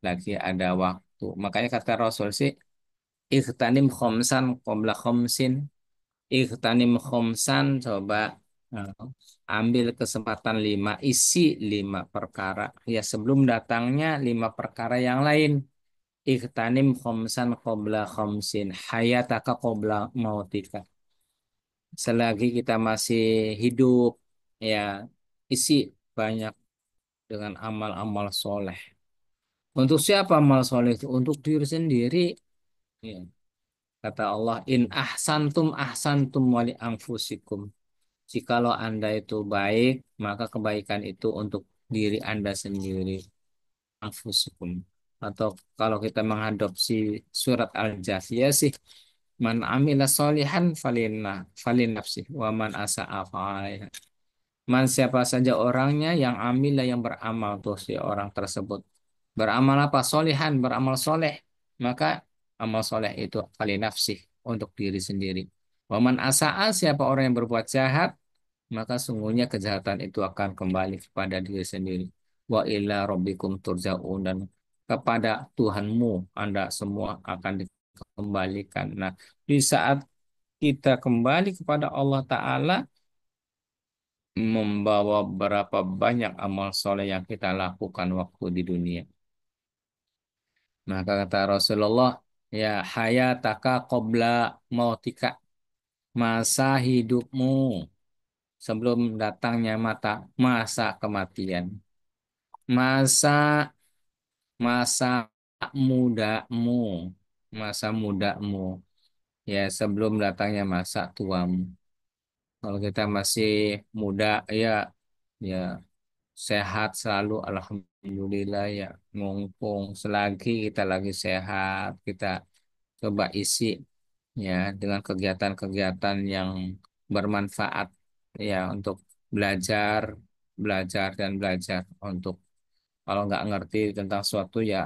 lagi ada waktu. Makanya kata Rasul sih, ightanim khomsan qabla khomsin. Ightanim khomsan, coba eh, ambil kesempatan lima, isi lima perkara. Ya sebelum datangnya lima perkara yang lain. Ightanim khomsan qabla khomsin. Hayataka qabla mautika. Selagi kita masih hidup, ya isi banyak dengan amal-amal soleh. Untuk siapa amal soleh itu? Untuk diri sendiri. Ya. Kata Allah, in ahsantum ahsantum wali anfusikum. Jikalau Anda itu baik, maka kebaikan itu untuk diri Anda sendiri. Anfusikum. Atau kalau kita mengadopsi surat Al-Jathiyah sih, man amila solihan falin nafsih, wa man asa'a fa'alaiha. Man siapa saja orangnya yang amil yang beramal tuh si orang tersebut. Beramal apa? Solihan, beramal soleh. Maka amal soleh itu kali nafsih untuk diri sendiri. Waman asa'a siapa orang yang berbuat jahat, maka sungguhnya kejahatan itu akan kembali kepada diri sendiri. Wa ila rabbikum turja'un dan kepada Tuhanmu Anda semua akan dikembalikan. Nah, di saat kita kembali kepada Allah Ta'ala, membawa berapa banyak amal soleh yang kita lakukan waktu di dunia. Maka kata Rasulullah, ya hayataka qabla mautika, masa hidupmu sebelum datangnya masa kematian. Masa masa mudamu, masa mudamu, ya sebelum datangnya masa tuamu. Kalau kita masih muda, ya ya sehat selalu, alhamdulillah ya. Mumpung selagi kita lagi sehat, kita coba isi ya dengan kegiatan-kegiatan yang bermanfaat ya untuk belajar, belajar dan belajar. Untuk kalau nggak ngerti tentang suatu ya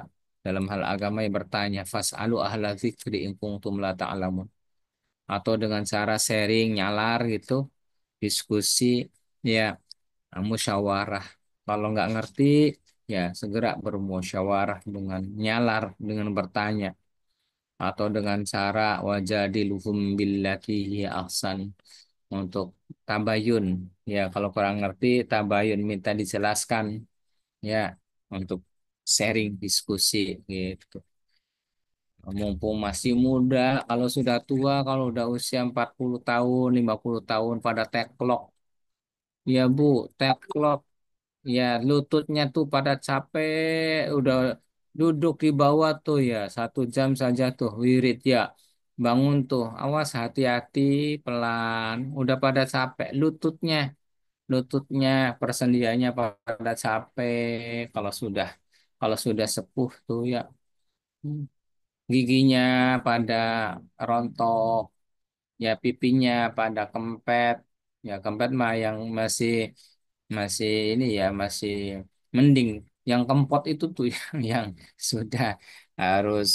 dalam hal agama ya bertanya, fas'alu ahla dzikri in kuntum la ta'lamun. Atau dengan cara sharing, nyalar gitu, diskusi ya musyawarah. Kalau nggak ngerti, ya segera bermusyawarah dengan nyalar, dengan bertanya, atau dengan cara wajadiluhum billati hiya ahsan untuk tabayun. Ya, kalau kurang ngerti, tabayun minta dijelaskan. Ya, untuk sharing diskusi gitu. Mumpung masih muda, kalau sudah tua, kalau udah usia 40 tahun, 50 tahun pada teklok. Ya Bu, teklok. Ya, lututnya tuh pada capek, udah duduk di bawah tuh ya, 1 jam saja tuh wirid ya. Bangun tuh, awas hati-hati, pelan. Udah pada capek, lututnya, persendiannya pada capek. Kalau sudah, kalau sudah sepuh tuh ya, hmm, giginya pada rontok, ya pipinya pada kempet. Ya kempet mah yang masih masih ini ya masih mending. Yang kempot itu tuh yang sudah harus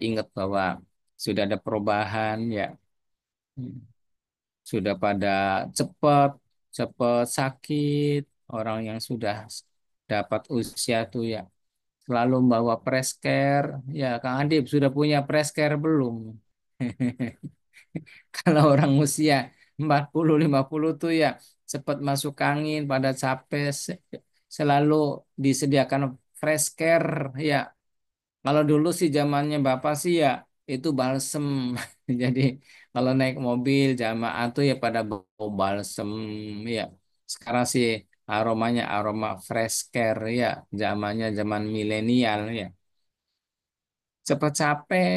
ingat bahwa sudah ada perubahan ya. Sudah pada cepat cepat sakit. Orang yang sudah dapat usia tuh ya selalu membawa presker. Ya, Kang Adib sudah punya presker belum? Kalau orang usia 40-50 tuh ya cepat masuk angin, pada capek, selalu disediakan fresh care ya. Kalau dulu sih zamannya Bapak sih ya itu balsem. Jadi kalau naik mobil jamaah tuh ya pada bau balsem ya. Sekarang sih aromanya aroma fresh care ya, zamannya zaman milenial ya. Cepat capek,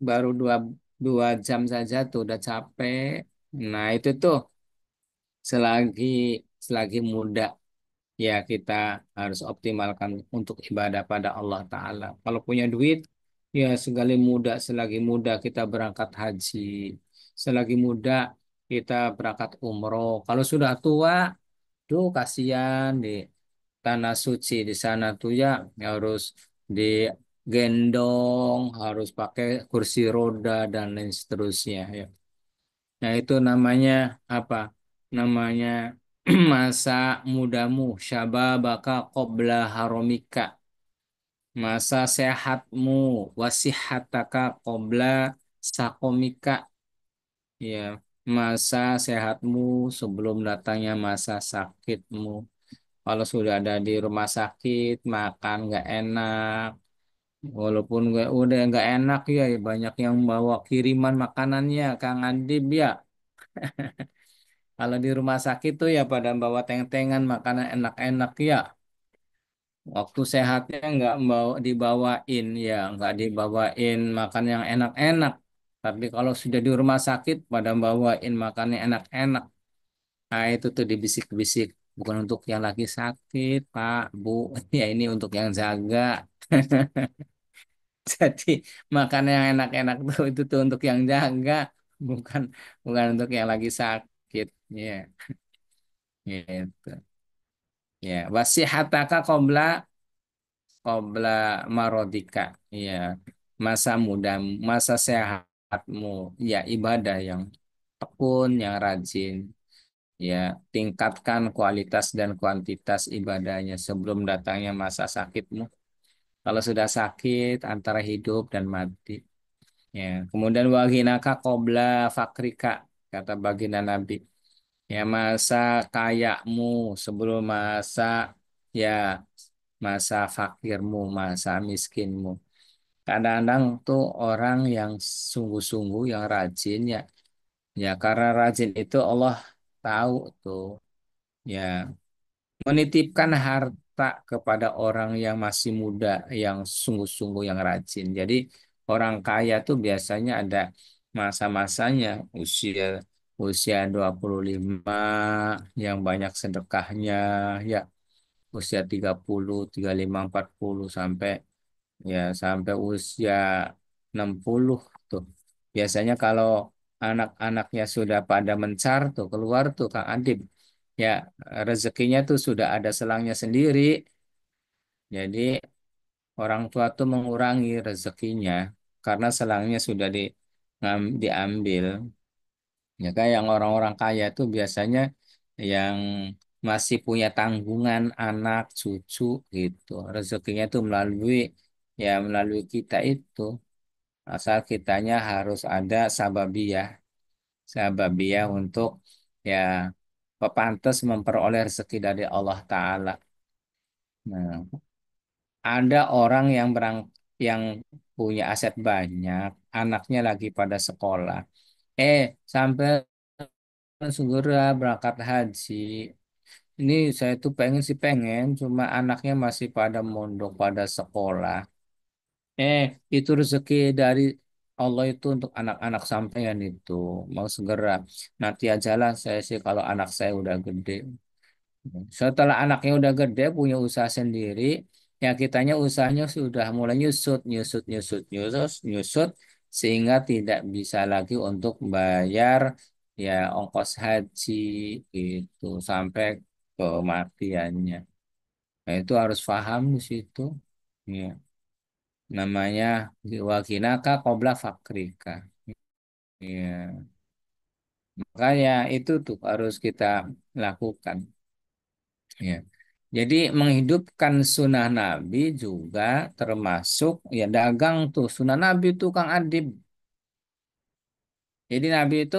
baru 2 jam saja tuh udah capek. Nah itu tuh selagi selagi muda ya kita harus optimalkan untuk ibadah pada Allah Ta'ala. Kalau punya duit, ya selagi muda kita berangkat haji. Selagi muda kita berangkat umroh. Kalau sudah tua, tuh kasihan di tanah suci di sana tuh ya harus digendong, harus pakai kursi roda dan lain seterusnya ya. Nah, itu namanya apa? Namanya masa mudamu, syababaka qabla haromika. Masa sehatmu, wasihataka qabla sakomika. Ya, masa sehatmu sebelum datangnya masa sakitmu. Kalau sudah ada di rumah sakit, makan nggak enak. Walaupun udah nggak enak ya, banyak yang bawa kiriman makanannya, Kang Adib ya. Kalau di rumah sakit tuh ya pada bawa teng-tengan makanan enak-enak ya. Waktu sehatnya nggak dibawain ya, nggak dibawain makan yang enak-enak. Tapi kalau sudah di rumah sakit pada bawain makan yang enak-enak. Nah itu tuh dibisik-bisik. Bukan untuk yang lagi sakit, Pak, Bu. Ya ini untuk yang jaga. Jadi makan yang enak-enak tuh itu tuh untuk yang jaga, bukan bukan untuk yang lagi sakit. Ya, gitu. Ya, wasihataka qabla marodika. Ya, masa muda, masa sehatmu. Ya, ibadah yang tekun, yang rajin. Ya, tingkatkan kualitas dan kuantitas ibadahnya sebelum datangnya masa sakitmu. Kalau sudah sakit, antara hidup dan mati. Ya, kemudian waginaka qabla fakrika, kata baginda Nabi. Ya, masa kayamu sebelum ya masa fakirmu, masa miskinmu. Kadang-kadang tuh orang yang sungguh-sungguh, yang rajin ya, ya karena rajin itu Allah tahu tuh, ya menitipkan harta kepada orang yang masih muda, yang sungguh-sungguh yang rajin. Jadi orang kaya tuh biasanya ada masa-masanya usia usia 25 yang banyak sedekahnya, ya usia 30, 35, 40 sampai usia 60 tuh. Biasanya kalau anak-anaknya sudah pada mencar tuh keluar tuh Kang Adib. Ya, rezekinya tuh sudah ada selangnya sendiri. Jadi orang tua tuh mengurangi rezekinya karena selangnya sudah diambil. Ya kan yang orang-orang kaya tuh biasanya yang masih punya tanggungan anak, cucu gitu. Rezekinya tuh melalui kita itu. Asal kitanya harus ada sababiyah untuk ya pantas memperoleh rezeki dari Allah Ta'ala. Nah, ada orang yang punya aset banyak, anaknya lagi pada sekolah. Sampai segera berangkat haji. Ini saya tuh pengen sih pengen, cuma anaknya masih pada mondok, pada sekolah. Eh, itu rezeki dari Allah itu untuk anak-anak sampean itu. Mau segera. Nanti ajalah saya sih kalau anak saya udah gede. Setelah anaknya udah gede, punya usaha sendiri, ya kitanya usahanya sudah mulai nyusut, nyusut, nyusut, nyusut, nyusut, sehingga tidak bisa lagi untuk bayar ya ongkos haji itu sampai kematiannya. Nah, itu harus paham di situ. Ya, namanya wakinaka qabla fakrika. Ya, makanya itu tuh harus kita lakukan. Ya. Jadi menghidupkan sunnah Nabi juga termasuk ya dagang tuh. Sunnah Nabi itu Kang Adib. Jadi Nabi itu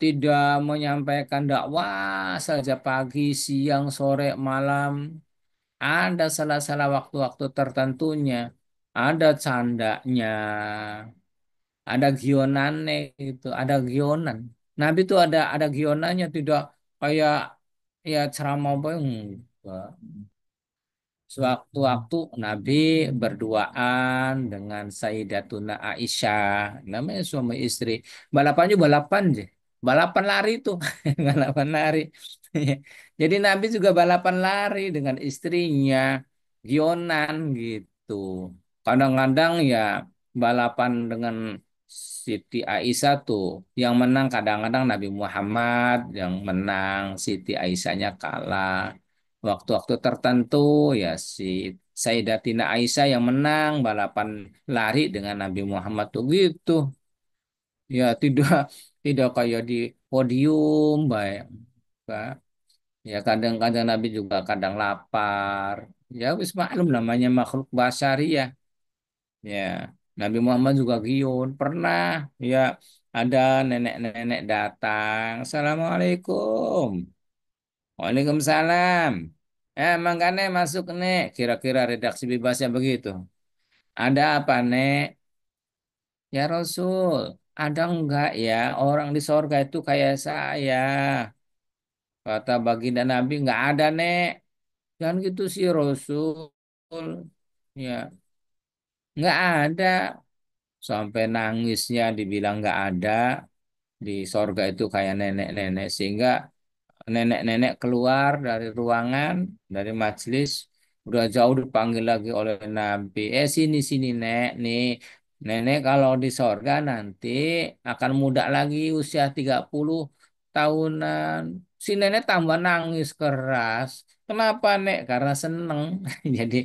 tidak menyampaikan dakwah saja pagi, siang, sore, malam. Ada salah-salah waktu-waktu tertentunya. Ada candanya, ada gionannya gitu, ada gionan. Nabi itu ada gionannya tidak kayak ya ceramah apa enggak. Sewaktu-waktu Nabi berduaan dengan Sayyidatuna Aisyah, namanya suami istri. Balapannya balapan je. Balapan lari itu, balapan lari. Jadi Nabi juga balapan lari dengan istrinya, Gionan gitu. Kadang-kadang ya balapan dengan Siti Aisyah tuh yang menang kadang-kadang Nabi Muhammad yang menang, Siti Aisyahnya kalah. Waktu-waktu tertentu ya si Sayyidatina Aisyah yang menang balapan lari dengan Nabi Muhammad tuh gitu. Ya tidak tidak kayak di podium baik. Pak. Ya kadang-kadang Nabi juga kadang lapar. Ya wis maklum namanya makhluk basari ya. Ya Nabi Muhammad juga giun pernah ya ada nenek-nenek datang. Assalamualaikum. Waalaikumsalam. Makanya masuk nek. Kira-kira redaksi bebasnya begitu. Ada apa nek? Ya Rasul, ada enggak ya orang di sorga itu kayak saya? Kata baginda Nabi enggak ada nek. Jangan gitu sih Rasul. Ya, enggak ada. Sampai nangisnya dibilang enggak ada. Di sorga itu kayak nenek-nenek. Sehingga nenek-nenek keluar dari ruangan, dari majelis, udah jauh dipanggil lagi oleh Nabi. Sini sini nek, nih. Nenek kalau di sorga nanti akan muda lagi usia 30 tahunan. Si nenek tambah nangis keras. Kenapa nek? Karena seneng. Jadi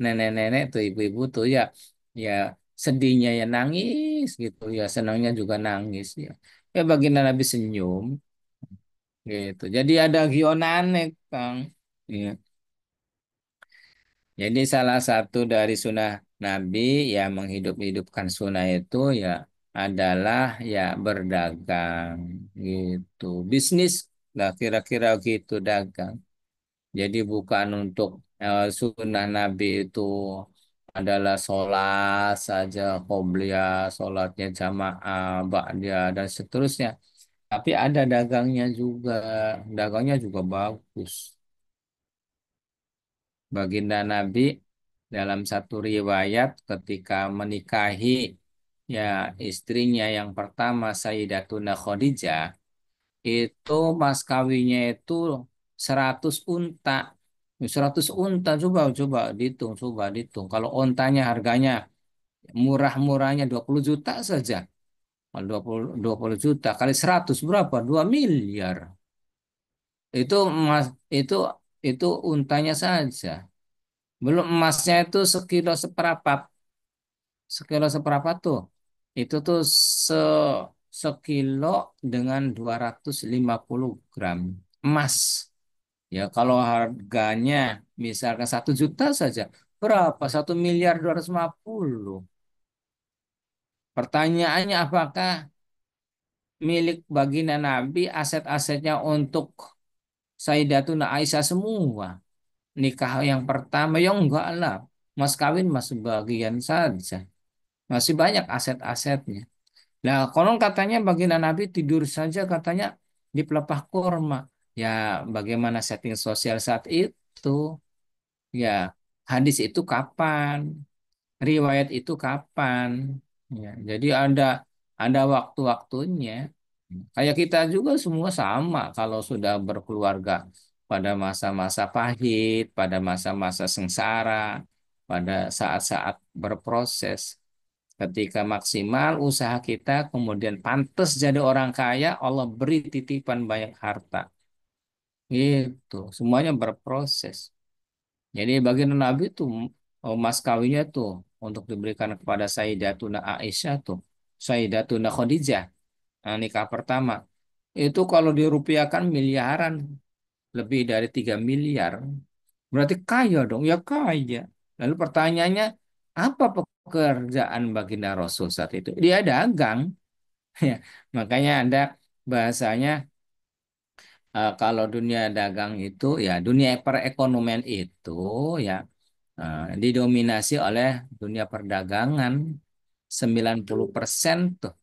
nenek-nenek tuh ibu-ibu tuh ya ya sedihnya ya nangis gitu ya senangnya juga nangis ya. Ya baginda Nabi senyum gitu. Jadi ada gionane, Kang. Iya. Jadi salah satu dari sunnah Nabi yang menghidup-hidupkan sunnah itu ya adalah ya berdagang gitu. Bisnis lah kira-kira gitu dagang. Jadi bukan untuk sunnah Nabi itu adalah sholat saja, qobliyah, sholatnya jamaah, ba'diyah, dan seterusnya. Tapi ada dagangnya juga. Dagangnya juga bagus. Baginda Nabi dalam satu riwayat ketika menikahi ya istrinya yang pertama Sayyidatuna Khadijah itu mas kawinnya itu 100 unta. 100 unta coba dihitung. Kalau ontanya harganya murah-murahnya 20 juta saja. Kalau 20 juta kali 100 berapa? 2 miliar. Itu emas itu itu untanya saja. Belum emasnya itu sekilo seperempat tuh. Itu tuh se sekilo dengan 250 gram emas. Ya kalau harganya misalkan 1 juta saja, berapa? 1 miliar 250. Pertanyaannya apakah milik baginda Nabi aset-asetnya untuk Sayyidatuna Aisyah semua? Nikah yang pertama ya enggak lah. Mas kawin mas sebagian saja. Masih banyak aset-asetnya. Nah, konon katanya baginda Nabi tidur saja katanya di pelepah kurma. Ya, bagaimana setting sosial saat itu? Ya, hadis itu kapan? Riwayat itu kapan? Ya, jadi ada waktu-waktunya. Kayak kita juga semua sama kalau sudah berkeluarga pada masa-masa pahit, pada masa-masa sengsara, pada saat-saat berproses. Ketika maksimal usaha kita kemudian pantas jadi orang kaya, Allah beri titipan banyak harta. Gitu, semuanya berproses. Jadi bagian Nabi itu mas kawinnya tuh untuk diberikan kepada Sayyidatuna Aisyah tuh, Sayyidatuna Khadijah. nikah pertama. Itu kalau dirupiahkan miliaran, lebih dari 3 miliar. Berarti kaya dong, ya kaya. Lalu pertanyaannya, apa pekerjaan baginda Rasul saat itu? Dia dagang. Ya, makanya ada bahasanya kalau dunia dagang itu ya dunia perekonomian itu ya didominasi oleh dunia perdagangan 90% tuh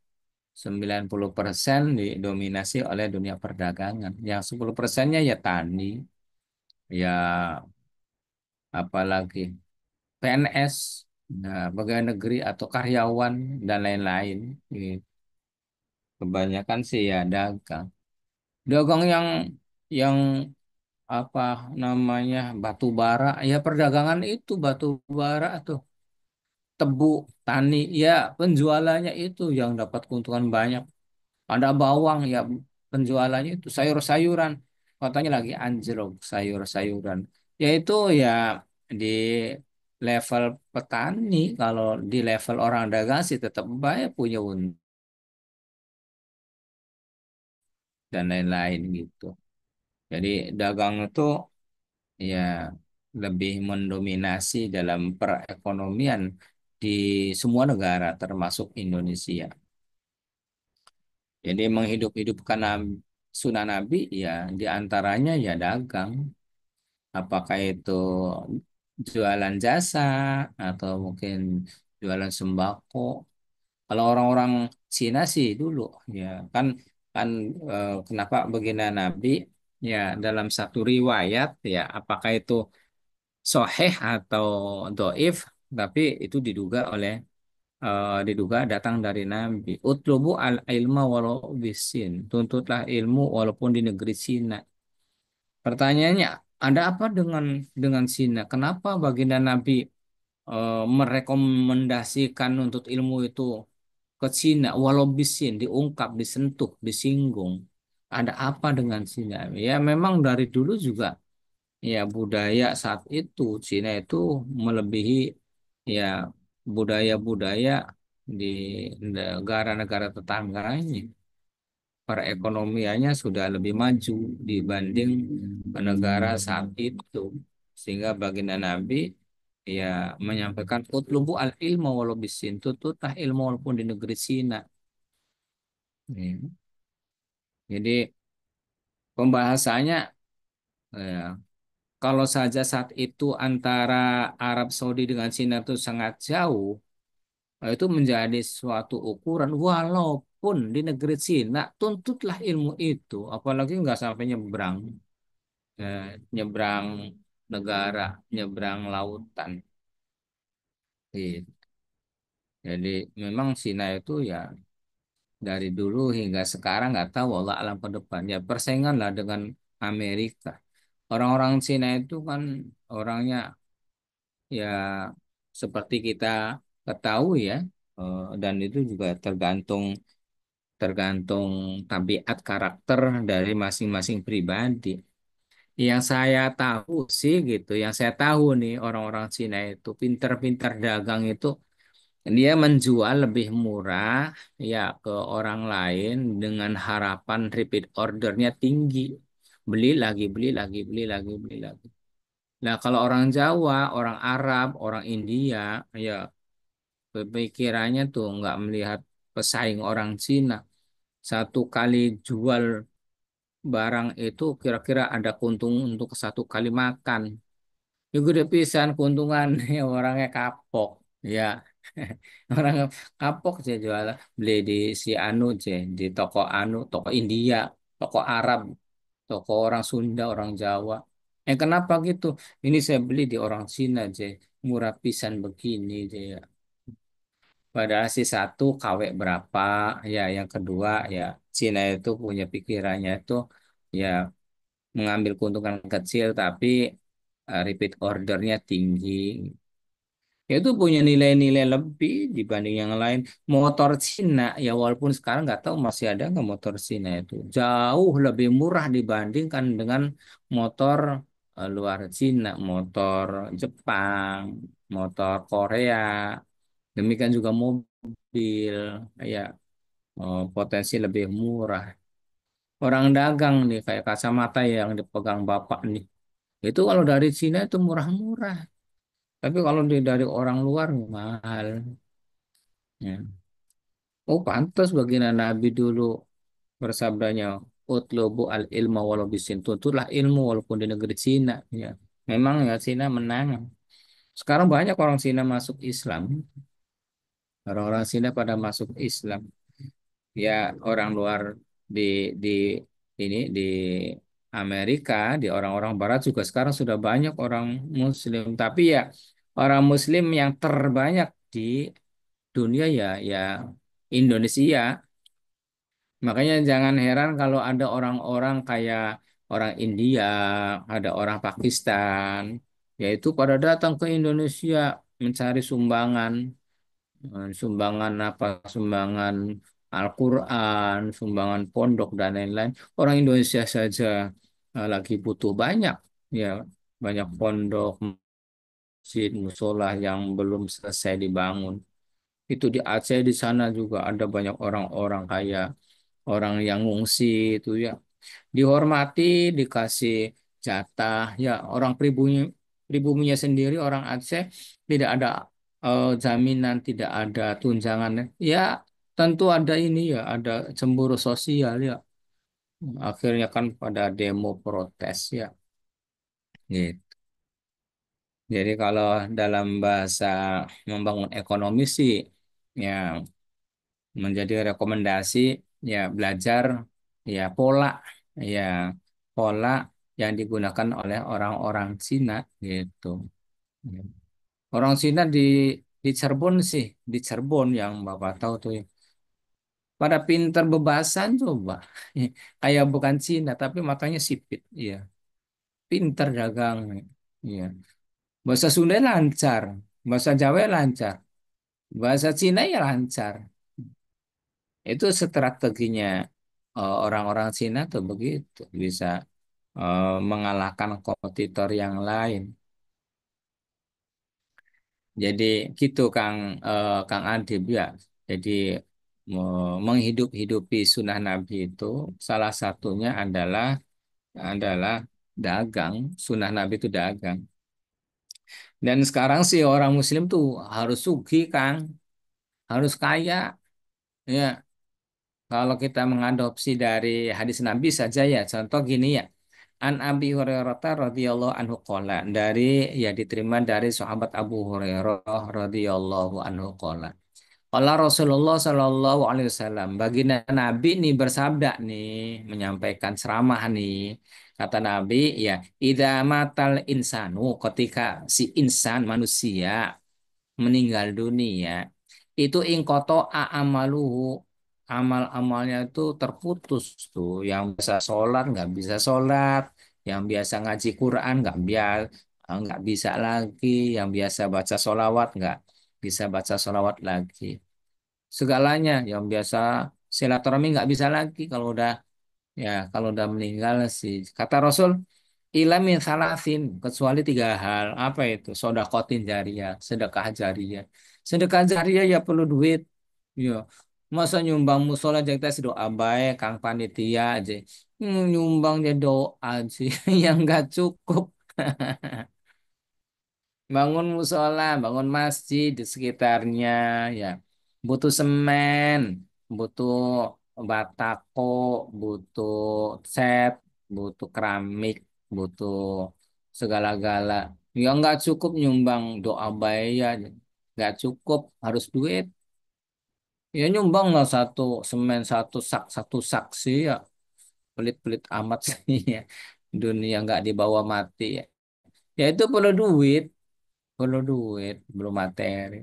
90% didominasi oleh dunia perdagangan. Yang 10%-nya ya tani, ya apalagi PNS, nah, pegawai negeri atau karyawan dan lain-lain. Gitu. Kebanyakan sih ya dagang. Dagang yang apa namanya batu bara, ya perdagangan itu batu bara tuh, tebu, tani, ya penjualannya itu yang dapat keuntungan banyak. Ada bawang ya penjualannya itu sayur-sayuran. Katanya lagi anjlok sayur-sayuran. Yaitu ya di level petani, kalau di level orang dagang sih tetap banyak punya untung dan lain-lain gitu. Jadi dagang itu ya lebih mendominasi dalam perekonomian di semua negara termasuk Indonesia. Jadi menghidup-hidupkan sunnah Nabi ya diantaranya ya dagang. Apakah itu jualan jasa atau mungkin jualan sembako. Kalau orang-orang Cina sih dulu ya kan kan kenapa baginda Nabi ya dalam satu riwayat ya apakah itu soheh atau doif tapi itu diduga datang dari Nabi. Utlubu al ilma walau bisin. Tuntutlah ilmu walaupun di negeri Cina. Pertanyaannya, ada apa dengan Cina? Kenapa baginda Nabi merekomendasikan untuk ilmu itu ke Cina walau bisin diungkap, disentuh, disinggung? Ada apa dengan Cina? Ya memang dari dulu juga ya budaya saat itu Cina itu melebihi ya budaya-budaya di negara-negara tetangganya. Perekonomiannya sudah lebih maju dibanding negara saat itu. Sehingga baginda Nabi ya menyampaikan utlubu al ilmu walau bisin tututlah ilmu walaupun di negeri Cina. Ya. Jadi pembahasannya ya, kalau saja saat itu antara Arab Saudi dengan Cina itu sangat jauh, itu menjadi suatu ukuran walaupun di negeri Cina tuntutlah ilmu itu, apalagi nggak sampai nyebrang, nyebrang negara, nyebrang lautan. Gitu. Jadi memang Cina itu ya dari dulu hingga sekarang nggak tahu Allah alam ke depan ya persaingan lah dengan Amerika. Orang-orang Cina itu kan orangnya ya seperti kita ketahui ya, dan itu juga tergantung tergantung tabiat karakter dari masing-masing pribadi. Yang saya tahu sih gitu, yang saya tahu nih orang-orang Cina itu pinter-pinter dagang itu dia menjual lebih murah ya ke orang lain dengan harapan repeat ordernya tinggi. Beli lagi, beli lagi, beli lagi, beli lagi. Nah, kalau orang Jawa, orang Arab, orang India, ya pemikirannya tuh nggak melihat pesaing orang Cina. Satu kali jual barang itu kira-kira ada keuntungan untuk satu kali makan. Ya gede pisan keuntungan ya orangnya kapok. Ya orang kapok sih jual beli di si Anu sih di toko Anu, toko India, toko Arab, toko orang Sunda, orang Jawa. Kenapa gitu? Ini saya beli di orang Cina aja, murah pisan begini aja ya. Padahal si satu KW berapa, ya yang kedua ya Cina itu punya pikirannya itu ya mengambil keuntungan kecil tapi repeat ordernya tinggi. Ya itu punya nilai-nilai lebih dibanding yang lain. Motor Cina ya walaupun sekarang nggak tahu masih ada nggak motor Cina itu jauh lebih murah dibandingkan dengan motor luar Cina, motor Jepang, motor Korea, demikian juga mobil. Ya potensi lebih murah. Orang dagang nih kayak kacamata yang dipegang bapak nih. Itu kalau dari Cina itu murah-murah. Tapi kalau dari orang luar mahal. Ya. Oh, pantas baginda Nabi dulu bersabdanya, "Utlubu al ilma walau bisin." Tuntutlah ilmu walaupun di negeri Cina. Ya. Memang ya Cina menang. Sekarang banyak orang Cina masuk Islam. Orang-orang Cina pada masuk Islam. Ya, orang luar di di di Amerika, di orang-orang Barat juga sekarang sudah banyak orang Muslim. Tapi ya orang Muslim yang terbanyak di dunia ya Indonesia. Makanya jangan heran kalau ada orang-orang kayak orang India, ada orang Pakistan, yaitu pada datang ke Indonesia mencari sumbangan. Sumbangan apa, sumbangan Al-Quran, sumbangan pondok dan lain-lain. Orang Indonesia saja lagi butuh banyak, ya banyak pondok, masjid, musola yang belum selesai dibangun. Itu di Aceh di sana juga ada banyak orang-orang kaya, orang yang ngungsi itu ya dihormati, dikasih jatah. Ya, orang pribuminya sendiri orang Aceh tidak ada jaminan, tidak ada tunjangan. Ya, tentu ada ini ya, ada cemburu sosial ya. Akhirnya kan pada demo protes ya. Gitu. Jadi kalau dalam bahasa membangun ekonomi sih ya menjadi rekomendasi ya belajar ya ya pola yang digunakan oleh orang-orang Cina gitu. Ya. Orang Cina di Cirebon sih, di Cirebon yang Bapak tahu tuh ya. Pada pinter bebasan coba. Kayak bukan Cina tapi matanya sipit. Iya, pinter dagang. Iya. Bahasa Sunda lancar, bahasa Jawa lancar, bahasa Cina ya lancar. Itu strateginya orang-orang Cina tuh begitu bisa mengalahkan kompetitor yang lain. Jadi gitu Kang Adib ya. Jadi menghidup-hidupi sunnah Nabi itu salah satunya adalah dagang. Sunnah Nabi itu dagang. Dan sekarang sih orang Muslim tuh harus sugih Kang, harus kaya. Ya, kalau kita mengadopsi dari hadis Nabi saja ya, contoh gini ya. An Abi Hurairah radhiyallahu anhu qala, dari ya diterima dari sahabat Abu Hurairah radhiyallahu anhu qala. Qala Rasulullah sallallahu alaihi wasallam, baginda Nabi nih bersabda nih, menyampaikan ceramah nih. Kata Nabi, ya, idza matal insanu, ketika si insan manusia meninggal dunia, itu ingkoto amaluhu, amal-amalnya itu terputus tuh. Yang bisa sholat nggak bisa sholat, yang biasa ngaji Quran nggak bisa lagi, yang biasa baca sholawat nggak bisa baca sholawat lagi. Segalanya yang biasa silaturahmi nggak bisa lagi kalau udah meninggal sih. Kata Rasul, ila min salasin, kecuali tiga hal. Apa itu? Sodakotin jariyah, sedekah jariyah. Sedekah jariyah ya perlu duit. Ya. Masa nyumbang musola aja kita doa baik, Kang Panitia aja. Nyumbangnya doa sih yang nggak cukup. Bangun musola, bangun masjid di sekitarnya, ya. Butuh semen, butuh batako, butuh cat, butuh keramik, butuh segala-gala. Ya nggak cukup nyumbang doa baik ya, nggak cukup, harus duit. Ya nyumbang lah semen satu sak sih ya, pelit-pelit amat sih ya. Dunia nggak dibawa mati ya. Ya itu perlu duit, belum materi.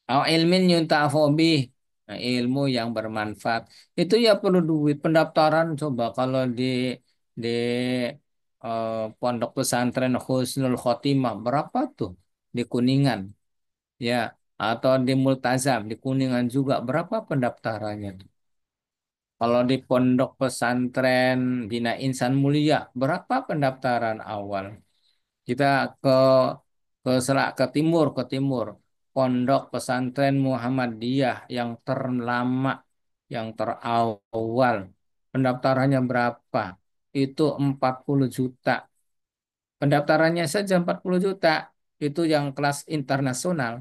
Au ilmin yunta'afu bih. Nah, ilmu yang bermanfaat. Itu ya perlu duit. Pendaftaran coba kalau di pondok pesantren Husnul Khotimah berapa tuh di Kuningan ya, atau di Multazam di Kuningan juga berapa pendaftarannya tuh. Kalau di pondok pesantren Bina Insan Mulia berapa pendaftaran awal? Kita ke ke timur, Pondok Pesantren Muhammadiyah yang terlama. yang terawal. Pendaftarannya berapa? Itu 40 juta. Pendaftarannya saja 40 juta. Itu yang kelas internasional.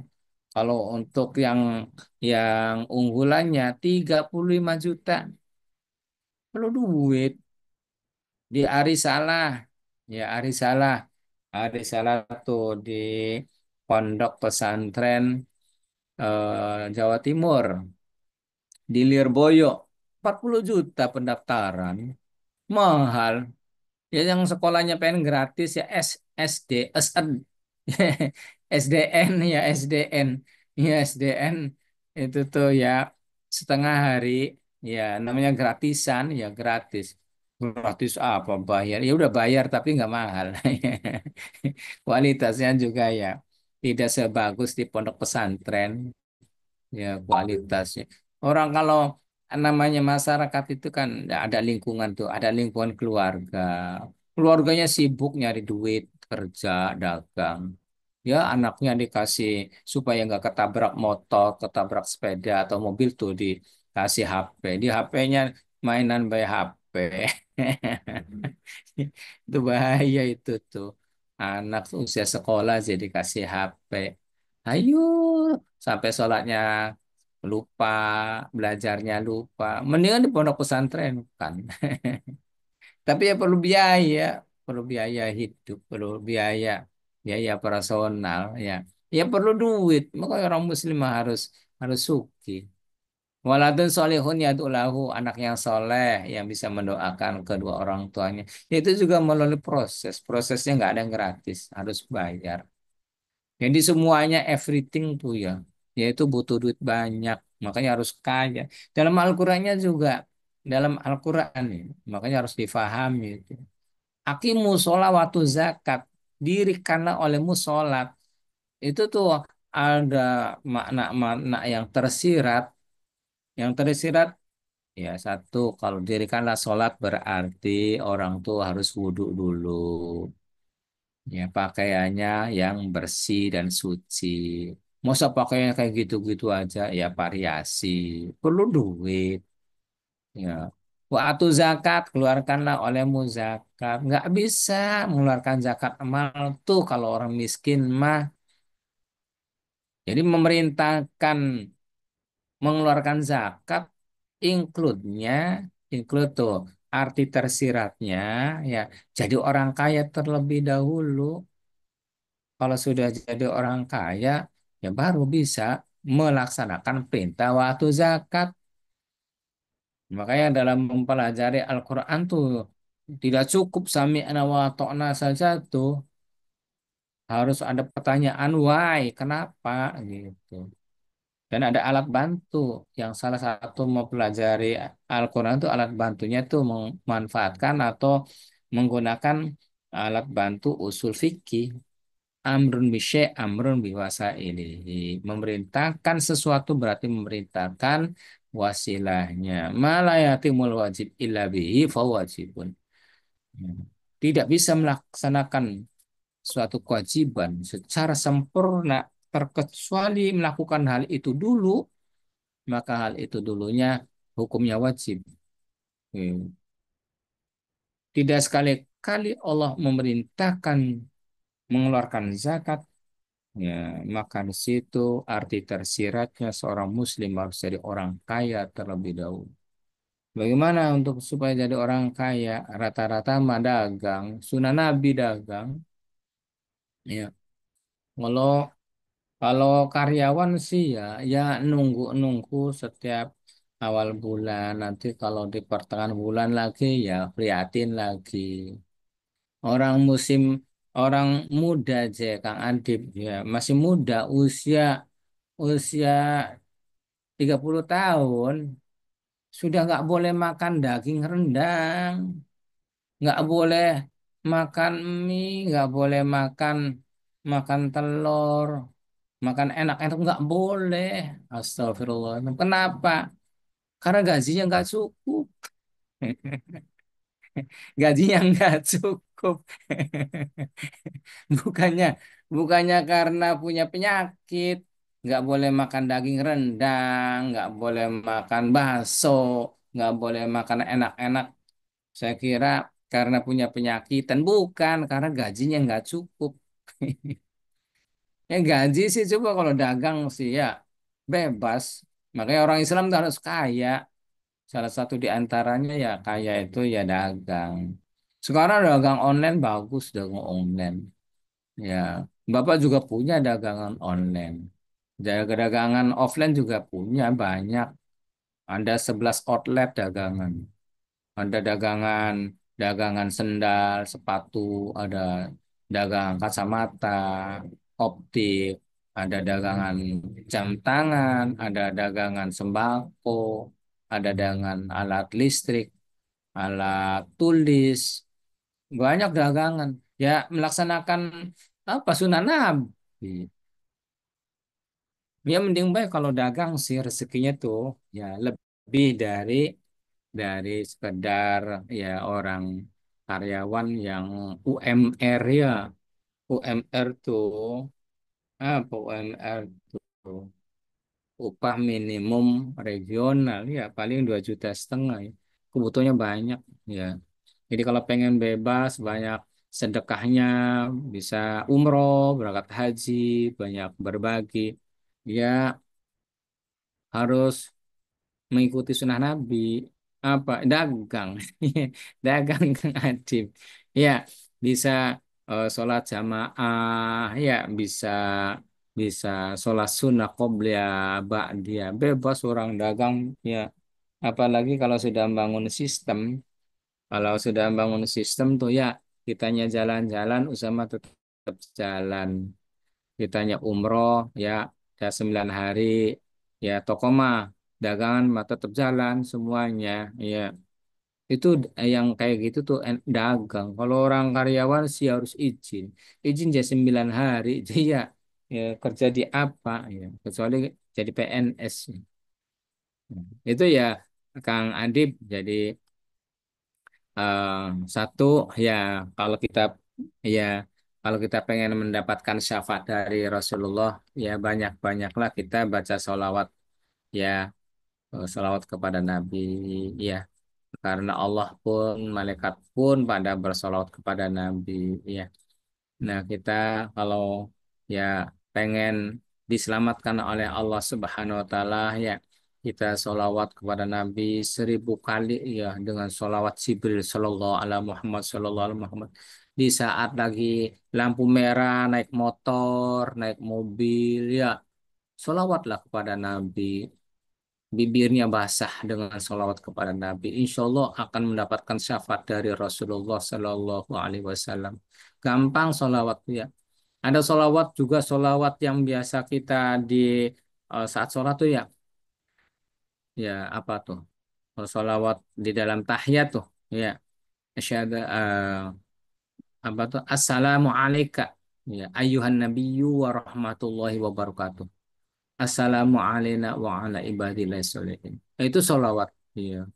Kalau untuk yang unggulannya 35 juta. Perlu duit. Di Arisalah. Ya, Arisalah. Arisalah tuh di Pondok Pesantren Jawa Timur. Di Lirboyo. 40 juta pendaftaran. Mahal. Ya yang sekolahnya pengen gratis ya SD, SN, SDN ya SDN, ya SDN itu tuh ya setengah hari ya namanya gratisan ya gratis. Gratis apa bayar? Ya udah bayar tapi nggak mahal. Kualitasnya juga ya tidak sebagus di pondok pesantren ya kualitasnya. Orang kalau namanya masyarakat itu kan nggak ada lingkungan tuh, ada lingkungan keluarga. Keluarganya sibuk nyari duit, kerja, dagang. Ya anaknya dikasih supaya nggak ketabrak motor, ketabrak sepeda atau mobil tuh dikasih HP. Di HP-nya mainan by HP. Itu bahaya itu tuh. Anak usia sekolah jadi kasih HP. Ayo, sampai sholatnya lupa, belajarnya lupa. Mendingan di pondok pesantren kan. Tapi ya perlu biaya hidup, perlu biaya, biaya personal ya. Ya perlu duit. Makanya orang muslim mah harus suki. Waladun solihun yad'ulahu anak yang soleh yang bisa mendoakan kedua orang tuanya. Itu juga melalui proses. Prosesnya nggak ada yang gratis, harus bayar. Jadi semuanya everything tuh ya, yaitu butuh duit banyak, makanya harus kaya. Dalam Al-Qur'annya juga, dalam Al-Qur'an ini, makanya harus difahami itu. Aqimu sholawatu zakat, dirikanlah olehmu sholat. Itu tuh ada makna-makna yang tersirat. Yang tersirat, ya satu, kalau dirikanlah sholat berarti orang tuh harus wudhu dulu. Ya, pakaiannya yang bersih dan suci. Masa pakainya kayak gitu-gitu aja, ya variasi. Perlu duit. Ya. Waktu zakat, keluarkanlah olehmu zakat. Nggak bisa mengeluarkan zakat amal tuh kalau orang miskin mah. Jadi memerintahkan mengeluarkan zakat, include-nya, include tuh arti tersiratnya, ya jadi orang kaya terlebih dahulu. Kalau sudah jadi orang kaya, ya baru bisa melaksanakan perintah waktu zakat. Makanya dalam mempelajari Al-Quran tuh tidak cukup sami'na wa ta'na saja tuh. Harus ada pertanyaan why, kenapa gitu. Dan ada alat bantu yang salah satu mempelajari Al-Quran itu alat bantunya tuh memanfaatkan atau menggunakan alat bantu usul fikih. Amrun bisy amrun biwasa ini memerintahkan sesuatu berarti memerintahkan wasilahnya malayatimul wajib illa bihi fawajibun. Tidak bisa melaksanakan suatu kewajiban secara sempurna terkecuali melakukan hal itu dulu maka hal itu dulunya hukumnya wajib. Hmm. Tidak sekali-kali Allah memerintahkan mengeluarkan zakat. Ya, maka di situ arti tersiratnya seorang muslim harus jadi orang kaya terlebih dahulu. Bagaimana untuk supaya jadi orang kaya? Rata-rata mah dagang, sunnah Nabi dagang. Ya, kalau kalau karyawan sih ya nunggu-nunggu setiap awal bulan. Nanti kalau di pertengahan bulan lagi ya prihatin lagi. Orang musim orang muda aja Kang Adib ya masih muda usia usia 30 tahun sudah nggak boleh makan daging rendang, nggak boleh makan mie, nggak boleh makan makan telur, makan enak-enak nggak boleh. Astagfirullah. Kenapa? Karena gajinya nggak cukup. Gajinya nggak cukup. Bukannya bukannya karena punya penyakit. nggak boleh makan daging rendang, nggak boleh makan bakso, nggak boleh makan enak-enak. Saya kira karena punya penyakitan, bukan karena gajinya nggak cukup. Ya gaji sih coba kalau dagang sih ya bebas. Makanya orang Islam tuh harus kaya. Salah satu di antaranya ya kaya itu ya dagang. Sekarang dagang online bagus, dagang online. Ya, Bapak juga punya dagangan online. Dagangan offline juga punya banyak. Ada 11 outlet dagangan. Ada dagangan sendal, sepatu, ada dagangan kacamata, optik, ada dagangan jam tangan, ada dagangan sembako, ada dagangan alat listrik, alat tulis, banyak dagangan. Ya, melaksanakan apa sunnah Nabi. Ya mending baik kalau dagang sih rezekinya tuh ya lebih dari sekedar ya orang karyawan yang UMR ya. UMR tuh apa UMR tuh upah minimum regional ya paling 2,5 juta ya. Kebutuhannya banyak ya. Jadi kalau pengen bebas banyak sedekahnya bisa umroh, berangkat haji, banyak berbagi. Ya harus mengikuti sunnah Nabi apa dagang dagang Kang Adib ya bisa sholat jamaah ya bisa bisa sholat sunnah qobliyah ba'diyah bebas orang dagang ya apalagi kalau sudah bangun sistem tuh ya kitanya jalan-jalan usaha mah tetap jalan kitanya umroh ya 9 hari ya toko mah dagangan mah tetap jalan semuanya ya itu yang kayak gitu tuh dagang kalau orang karyawan sih harus izin ya 9 hari dia ya kerja di apa ya kecuali jadi PNS itu ya Kang Adib jadi eh, satu ya kalau kita ya kalau kita pengen mendapatkan syafaat dari Rasulullah ya banyak-banyaklah kita baca sholawat ya sholawat kepada Nabi ya karena Allah pun malaikat pun pada bersolawat kepada Nabi ya nah kita kalau ya pengen diselamatkan oleh Allah Subhanahu Wa Taala ya kita sholawat kepada Nabi 1.000 kali ya dengan sholawat Jibril Sallallahu Alaihi Muhammad Sallallahu Alaihi Muhammad di saat lagi lampu merah naik motor naik mobil ya sholawatlah kepada Nabi bibirnya basah dengan sholawat kepada Nabi, insya Allah akan mendapatkan syafaat dari Rasulullah Sallallahu Alaihi Wasallam. Gampang sholawat ya. Ada sholawat juga sholawat yang biasa kita di saat sholat tuh ya, ya apa tuh? Kalau sholawat di dalam tahiyat tuh, ya. Asyhadu apa tuh? Assalamu alayka ya ayuhan nabiyyu wa rahmatullahi wa barakatuh. Assalamu alayna wa ala ibadillah sholihin. Itu sholawat. Iya.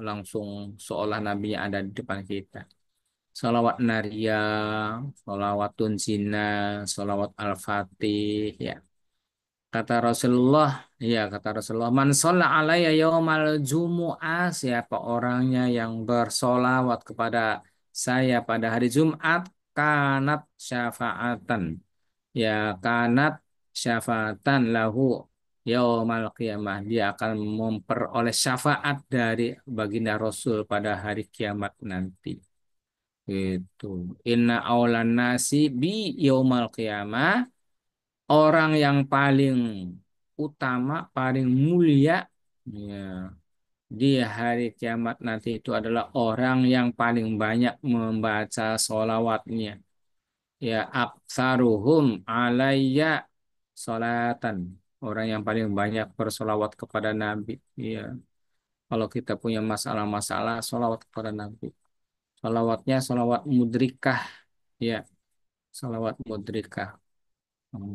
Langsung seolah Nabi ada di depan kita. Salawat Naria, salawat Tunjina, salawat Al-Fatih, ya. Kata Rasulullah, man sholla alaiya yaumal jumu'ah, siapa orangnya yang bersolawat kepada saya pada hari Jumat, kanat syafaatan. Ya, kanat syafaatan lahu yaumal qiyamah. Dia akan memperoleh syafaat dari baginda Rasul pada hari kiamat nanti. Itu. Inna aulan nasi bi yaumal qiyamah. Orang yang paling utama, paling mulia ya, di hari kiamat nanti itu adalah orang yang paling banyak membaca sholawatnya. Ya, aksaruhum alayya sholatan. Orang yang paling banyak bersolawat kepada Nabi. Ya, kalau kita punya masalah-masalah, sholawat kepada Nabi. Sholawatnya sholawat mudrikah. Ya, sholawat mudrikah.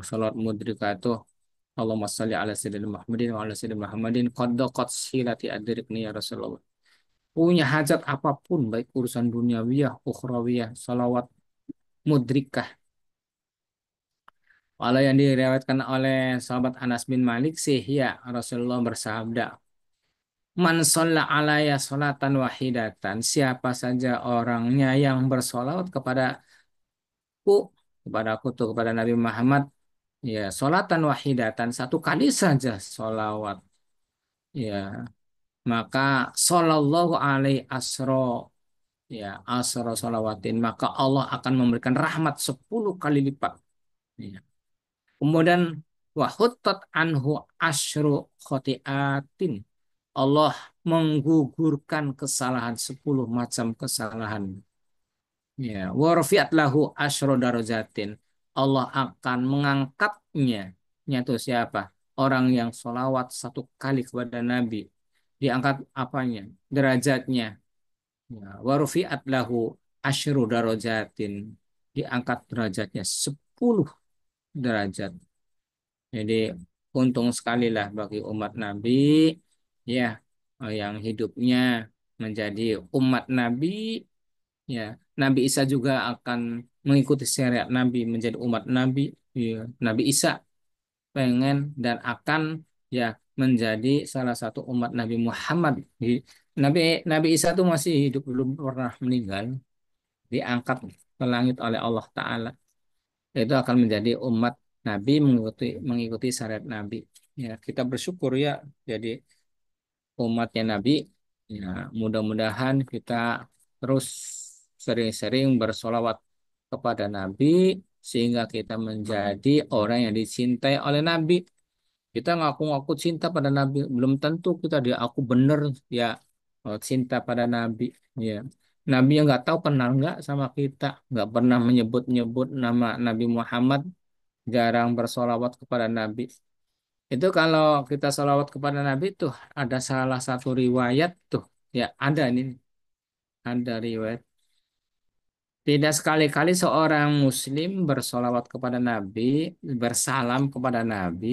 Sholawat mudrikah itu Allahumma sholli ala sayyidina Muhammadin wa ala sayyidina Muhammadin qad silati adrikni ya Rasulullah. Punya hajat apapun baik urusan duniawiyah, ukhrawiyah, salawat mudrikah Kalau yang diriwayatkan oleh sahabat Anas bin Malik sih ya Rasulullah bersabda, "Man shalla alaiya sholatan wahidatan." Siapa saja orangnya yang bersolawat kepada aku tuh kepada Nabi Muhammad, ya sholatan wahidatan satu kali saja solawat, ya maka sallallahu alaihi asro, ya asro solawatin, maka Allah akan memberikan rahmat 10 kali lipat. Ya. Kemudian wahuttat anhu asyru khotiatin. Allah menggugurkan kesalahan 10 macam kesalahan. Ya, warfiat lahu asyru darajatin. Allah akan mengangkatnya. Nyatu siapa? Orang yang solawat satu kali kepada Nabi. Diangkat apanya? Derajatnya. Ya, warfiat lahu asyru darajatin. Diangkat derajatnya 10 derajat. Jadi untung sekali lah bagi umat Nabi ya, yang hidupnya menjadi umat Nabi ya. Nabi Isa juga akan mengikuti syariat Nabi menjadi umat Nabi ya. Nabi Isa pengen dan akan ya menjadi salah satu umat Nabi Muhammad. Nabi Nabi Isa itu masih hidup, belum pernah meninggal, diangkat ke langit oleh Allah Ta'ala, itu akan menjadi umat Nabi, mengikuti mengikuti syariat Nabi. Ya, kita bersyukur ya jadi umatnya Nabi. Ya, mudah-mudahan kita terus sering-sering bersolawat kepada Nabi sehingga kita menjadi orang yang dicintai oleh Nabi. Kita ngaku-ngaku cinta pada Nabi, belum tentu kita dia aku bener ya cinta pada Nabi. Ya. Nabi yang nggak tahu kenal nggak sama kita, nggak pernah menyebut-nyebut nama Nabi Muhammad, jarang bersolawat kepada Nabi. Itu kalau kita solawat kepada Nabi tuh ada salah satu riwayat tuh, ya ada ini, ada riwayat. Tidak sekali-kali seorang Muslim bersolawat kepada Nabi, bersalam kepada Nabi,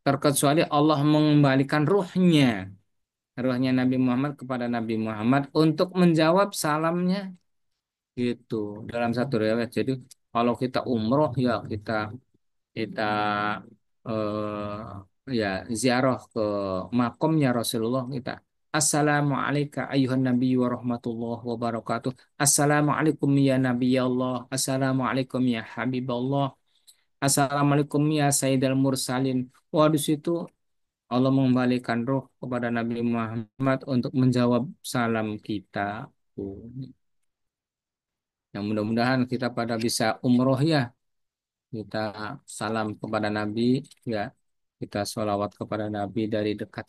terkecuali Allah mengembalikan ruhnya Nabi Muhammad kepada Nabi Muhammad untuk menjawab salamnya gitu. Dalam satu riwayat. Jadi kalau kita umroh ya kita ya ziarah ke makamnya Rasulullah, kita Assalamualaikum ayuhan Nabi wa rahmatullahi wa barakatuh. Assalamualaikum ya Nabi Allah. Assalamualaikum ya Habiballah. Assalamualaikum ya Sayyidal Mursalin. Wah, di situ Allah mengembalikan roh kepada Nabi Muhammad untuk menjawab salam kita. Yang mudah-mudahan kita pada bisa umroh ya, kita salam kepada Nabi ya, kita sholawat kepada Nabi dari dekat.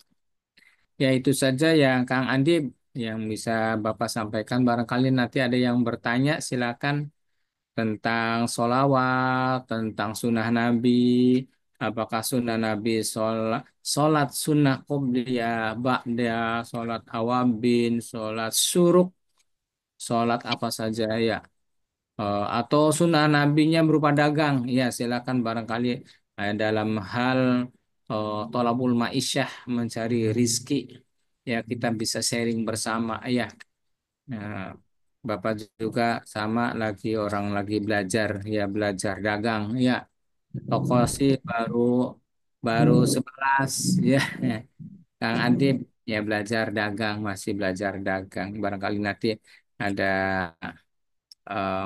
Ya itu saja yang Kang Andi yang bisa Bapak sampaikan. Barangkali nanti ada yang bertanya, silakan, tentang sholawat, tentang sunnah Nabi. Apakah sunnah Nabi sholat sunnah qobliyah, ba'da, sholat awabin, sholat suruk, sholat apa saja ya. Atau sunnah nabinya berupa dagang. Ya, silakan barangkali dalam hal tolabul ma'isyah, mencari rizki. Ya, kita bisa sharing bersama. Ya, nah, Bapak juga sama lagi orang lagi belajar, ya belajar dagang. Ya, toko sih baru baru 11 ya. Kang Adib ya belajar dagang, masih belajar dagang. Barangkali nanti ada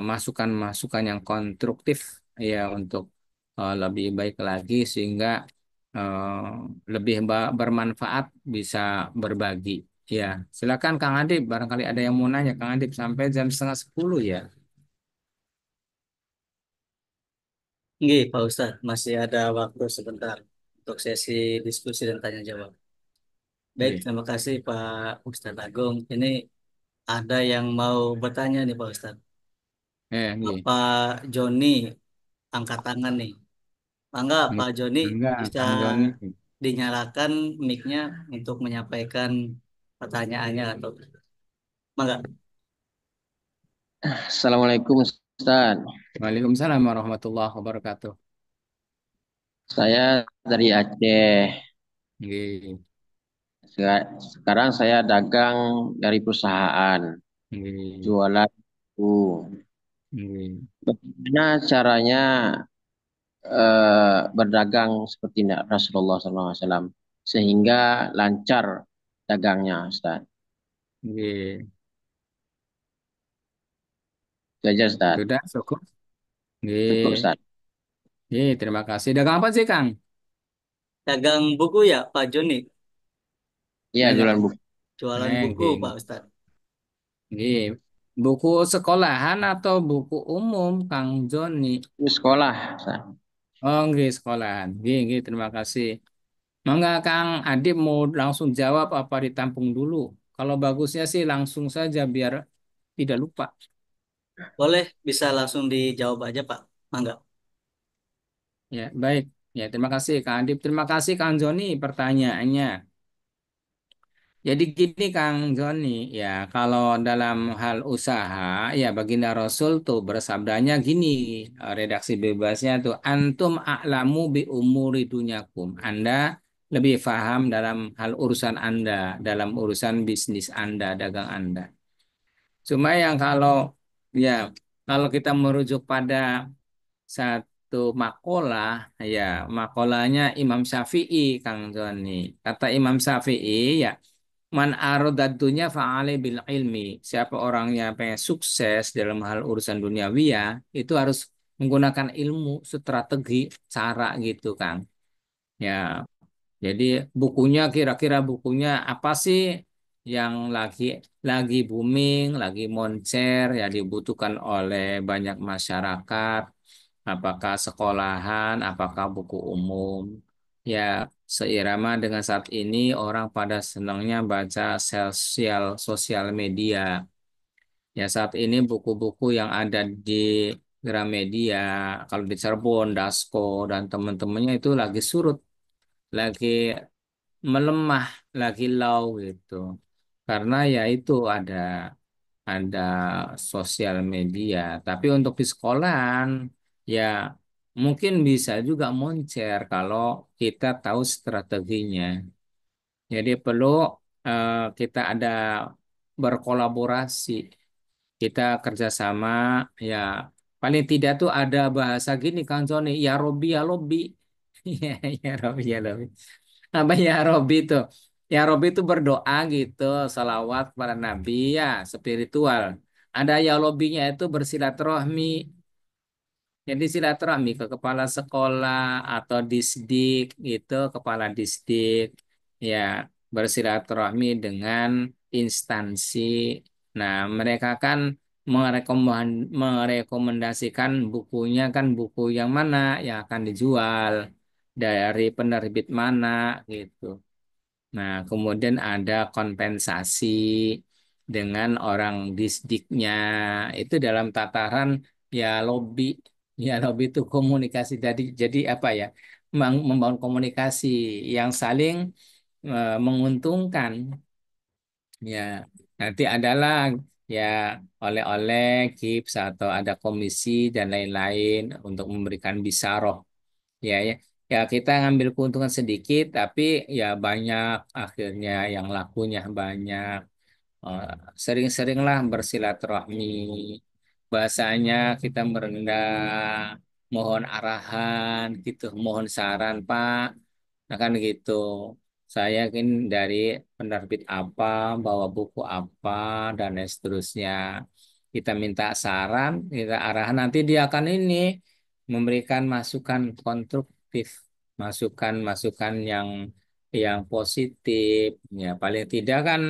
masukan-masukan yang konstruktif ya untuk lebih baik lagi sehingga eh, lebih bermanfaat, bisa berbagi. Ya, silakan Kang Adip. Barangkali ada yang mau nanya, Kang Adip sampai jam setengah 10 ya. Nggih, Pak Ustadz, masih ada waktu sebentar untuk sesi diskusi dan tanya jawab. Baik, Oke. terima kasih Pak Ustadz Agung. Ini ada yang mau bertanya nih Pak Ustadz. Oke. Pak Joni angkat tangan nih. Mangga Pak Joni Enggak, bisa Kang Joni. dinyalakan mic-nya untuk menyampaikan pertanyaannya atau mangga. Assalamualaikum Ustaz. Waalaikumsalam warahmatullahi wabarakatuh. Saya dari Aceh. Oke. Sekarang saya dagang dari perusahaan, Oke. jualan buku. Oke. Bagaimana caranya berdagang seperti Rasulullah SAW sehingga lancar dagangnya, Ustaz. Nggih. Itu aja, Ustaz. Sudah cukup. Cukup, Nggih. Ustaz. Nggih, terima kasih. Dagang apa sih, Kang? Dagang buku ya, Pak Joni? Iya, Enggak, jualan buku. jualan buku, Nggih. Pak Ustadz. Nggih. Buku sekolahan atau buku umum, Kang Joni? Ini sekolah, Ustaz. Oh, nggih, sekolahan. Nggih, nggih, terima kasih. Mangga Kang Adip mau langsung jawab apa ditampung dulu? Kalau bagusnya sih langsung saja biar tidak lupa. Boleh, bisa langsung dijawab aja, Pak. Mangga. Ya, baik. Ya, terima kasih Kang Adip. Terima kasih Kang Joni pertanyaannya. Jadi gini Kang Joni, ya kalau dalam hal usaha, ya baginda Rasul tuh bersabdanya gini, redaksi bebasnya tuh, antum a'lamu bi umuri dunyakum. Anda lebih paham dalam hal urusan Anda, dalam urusan bisnis Anda, dagang Anda. Cuma yang ya kalau kita merujuk pada satu makalah, ya makalahnya Imam Syafi'i, Kang Joni. Kata Imam Syafi'i, ya man aradatunya fa'ale bil ilmi. Siapa orang yang pengen sukses dalam hal urusan duniawiya, itu harus menggunakan ilmu, strategi, cara gitu, Kang. Ya, jadi bukunya kira-kira bukunya apa sih yang lagi booming, lagi moncer, ya dibutuhkan oleh banyak masyarakat, apakah sekolahan, apakah buku umum. Ya, seirama dengan saat ini orang pada senangnya baca sosial sosial media. Ya, saat ini buku-buku yang ada di Gramedia, kalau di Cirebon, Dasko, dan teman-temannya itu lagi surut, lagi melemah, lagi low gitu. Karena ya itu ada sosial media. Tapi untuk di sekolahan ya mungkin bisa juga moncer kalau kita tahu strateginya. Jadi perlu kita ada berkolaborasi, kita kerjasama ya paling tidak tuh ada bahasa gini Kang Joni, ya Robi ya Robi. Ya, ya Robi ya Robi. Apa ya Robi itu? Ya Robi itu berdoa gitu, salawat kepada Nabi ya, spiritual. Ada ya Robinya itu bersilaturahmi. Jadi silaturahmi ke kepala sekolah atau disdik itu kepala disdik ya bersilaturahmi dengan instansi. Nah, mereka kan merekomendasikan bukunya kan buku yang mana yang akan dijual dari penerbit mana gitu. Nah, kemudian ada kompensasi dengan orang disdiknya. Itu dalam tataran ya lobby. Ya lobby itu komunikasi. Jadi apa ya? Membangun komunikasi yang saling menguntungkan. Ya, nanti adalah ya oleh-oleh, gift atau ada komisi dan lain-lain untuk memberikan bisaroh. Ya, ya, ya kita ngambil keuntungan sedikit, tapi ya banyak akhirnya yang lakunya banyak. Eh, Sering-seringlah bersilaturahmi. Bahasanya kita merendah, mohon arahan, gitu, mohon saran Pak. Nah kan gitu. Saya kan dari penerbit apa, bawa buku apa, dan lain seterusnya. Kita minta saran, kita arahan, nanti dia akan ini memberikan masukan konstruktif, masukan-masukan yang positif. Ya paling tidak kan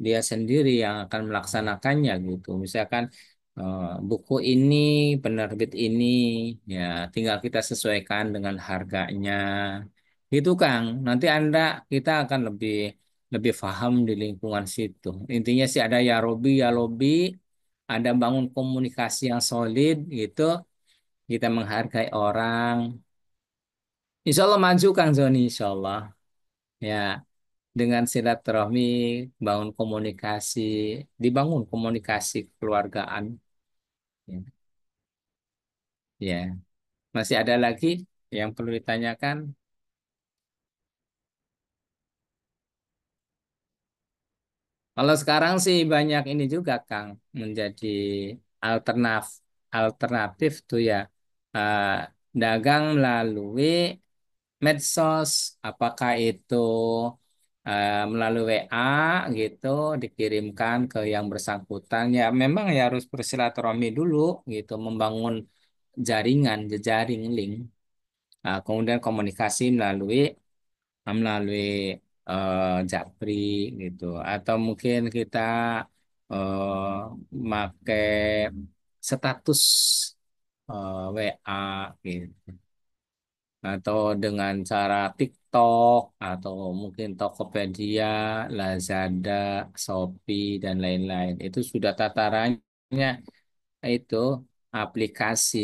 dia sendiri yang akan melaksanakannya gitu. Misalkan buku ini, penerbit ini, ya tinggal kita sesuaikan dengan harganya. Gitu Kang. Nanti kita akan lebih lebih paham di lingkungan situ. Intinya sih ada ya Robi ya lobby, ada bangun komunikasi yang solid gitu. Kita menghargai orang. Insya Allah maju Kang Zoni, Insya Allah. Ya, dengan silaturahmi, bangun komunikasi, dibangun komunikasi kekeluargaan. Ya, ya. Masih ada lagi yang perlu ditanyakan? Kalau sekarang sih banyak ini juga, Kang, menjadi alternatif, alternatif tuh ya. eh, dagang melalui medsos, apakah itu melalui WA gitu, dikirimkan ke yang bersangkutan. Ya, memang ya harus bersilaturahmi dulu gitu, membangun jaringan, jejaring link. Nah, kemudian komunikasi melalui Japri gitu, atau mungkin kita pakai status WA gitu, atau dengan cara TikTok atau mungkin Tokopedia, Lazada, Shopee dan lain-lain. Itu sudah tatarannya itu aplikasi,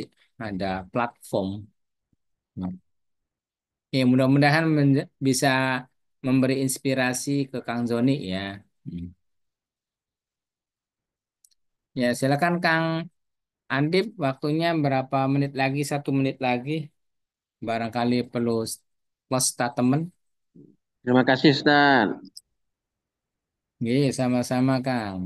ada platform. Nah, ya mudah-mudahan bisa memberi inspirasi ke Kang Zoni ya. Hmm. Ya silakan Kang Andip, waktunya berapa menit lagi? 1 menit lagi. Barangkali perlu close statement. Terima kasih, Ustaz. Iya, sama-sama Kang.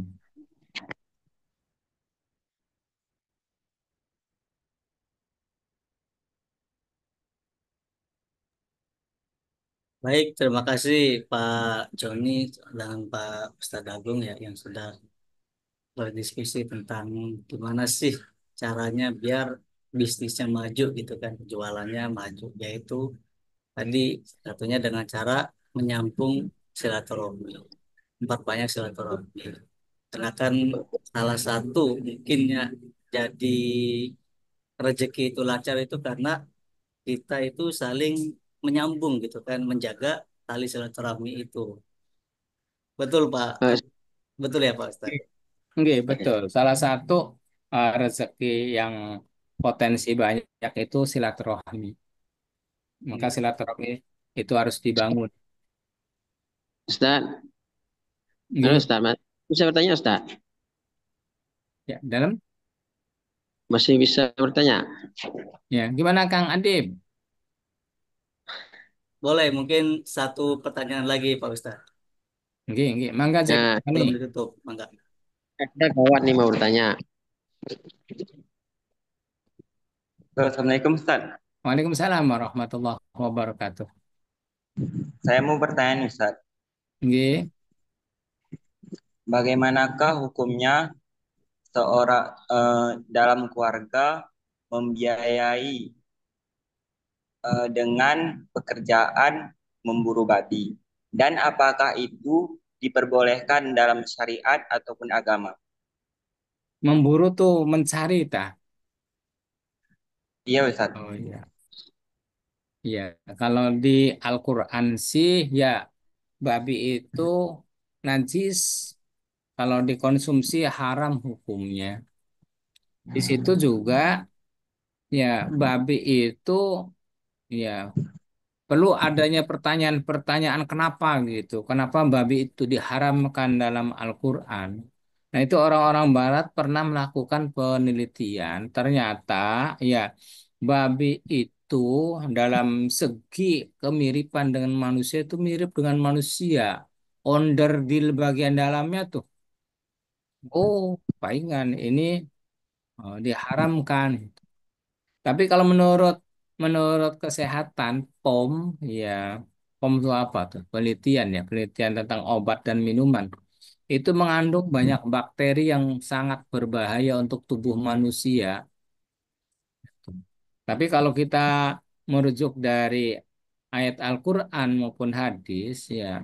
Baik, terima kasih Pak Joni dan Pak Ustadz Agung ya yang sudah berdiskusi tentang gimana sih caranya biar bisnisnya maju gitu kan, jualannya maju, yaitu tadi satunya dengan cara menyambung silaturahmi, memperbanyak silaturahmi. Karena kan salah satu mungkin ya jadi rezeki itu lancar itu karena kita itu saling menyambung gitu kan, menjaga tali silaturahmi itu. Betul Pak, Eh, betul ya Pak Ustadz. Oke, betul. Salah satu rezeki yang potensi banyak itu silaturahmi. Maka silaturahmi itu harus dibangun. Ustaz, halo Oke. Ustaz, bisa bertanya Ustaz? Ya, dalam Masih bisa bertanya? ya, gimana Kang Adib? Boleh mungkin satu pertanyaan lagi Pak Ustadz. Oke, oke. Mangga cek Nah, nih. Belum ditutup, Mangga. ada kawan nih mau bertanya. Assalamualaikum Ustaz. Waalaikumsalam warahmatullahi wabarakatuh. Saya mau bertanya nih Ustaz. Oke. Bagaimanakah hukumnya seorang dalam keluarga membiayai dengan pekerjaan memburu babi? Dan apakah itu diperbolehkan dalam syariat ataupun agama? Memburu tuh mencari tah. Iya Ustaz. Oh iya. Iya, kalau di Al-Qur'an sih ya babi itu najis, kalau dikonsumsi haram hukumnya. Di situ juga ya babi itu ya perlu adanya pertanyaan-pertanyaan kenapa gitu. Kenapa babi itu diharamkan dalam Al-Qur'an? Nah, itu orang-orang barat pernah melakukan penelitian. Ternyata ya babi itu dalam segi kemiripan dengan manusia itu mirip dengan manusia. Onderdil bagian dalamnya tuh. Oh, palingan ini diharamkan. Tapi kalau menurut menurut kesehatan POM, ya POM itu apa tuh? Penelitian ya, penelitian tentang obat dan minuman. Itu mengandung banyak bakteri yang sangat berbahaya untuk tubuh manusia. Tapi kalau kita merujuk dari ayat Al-Quran maupun hadis, ya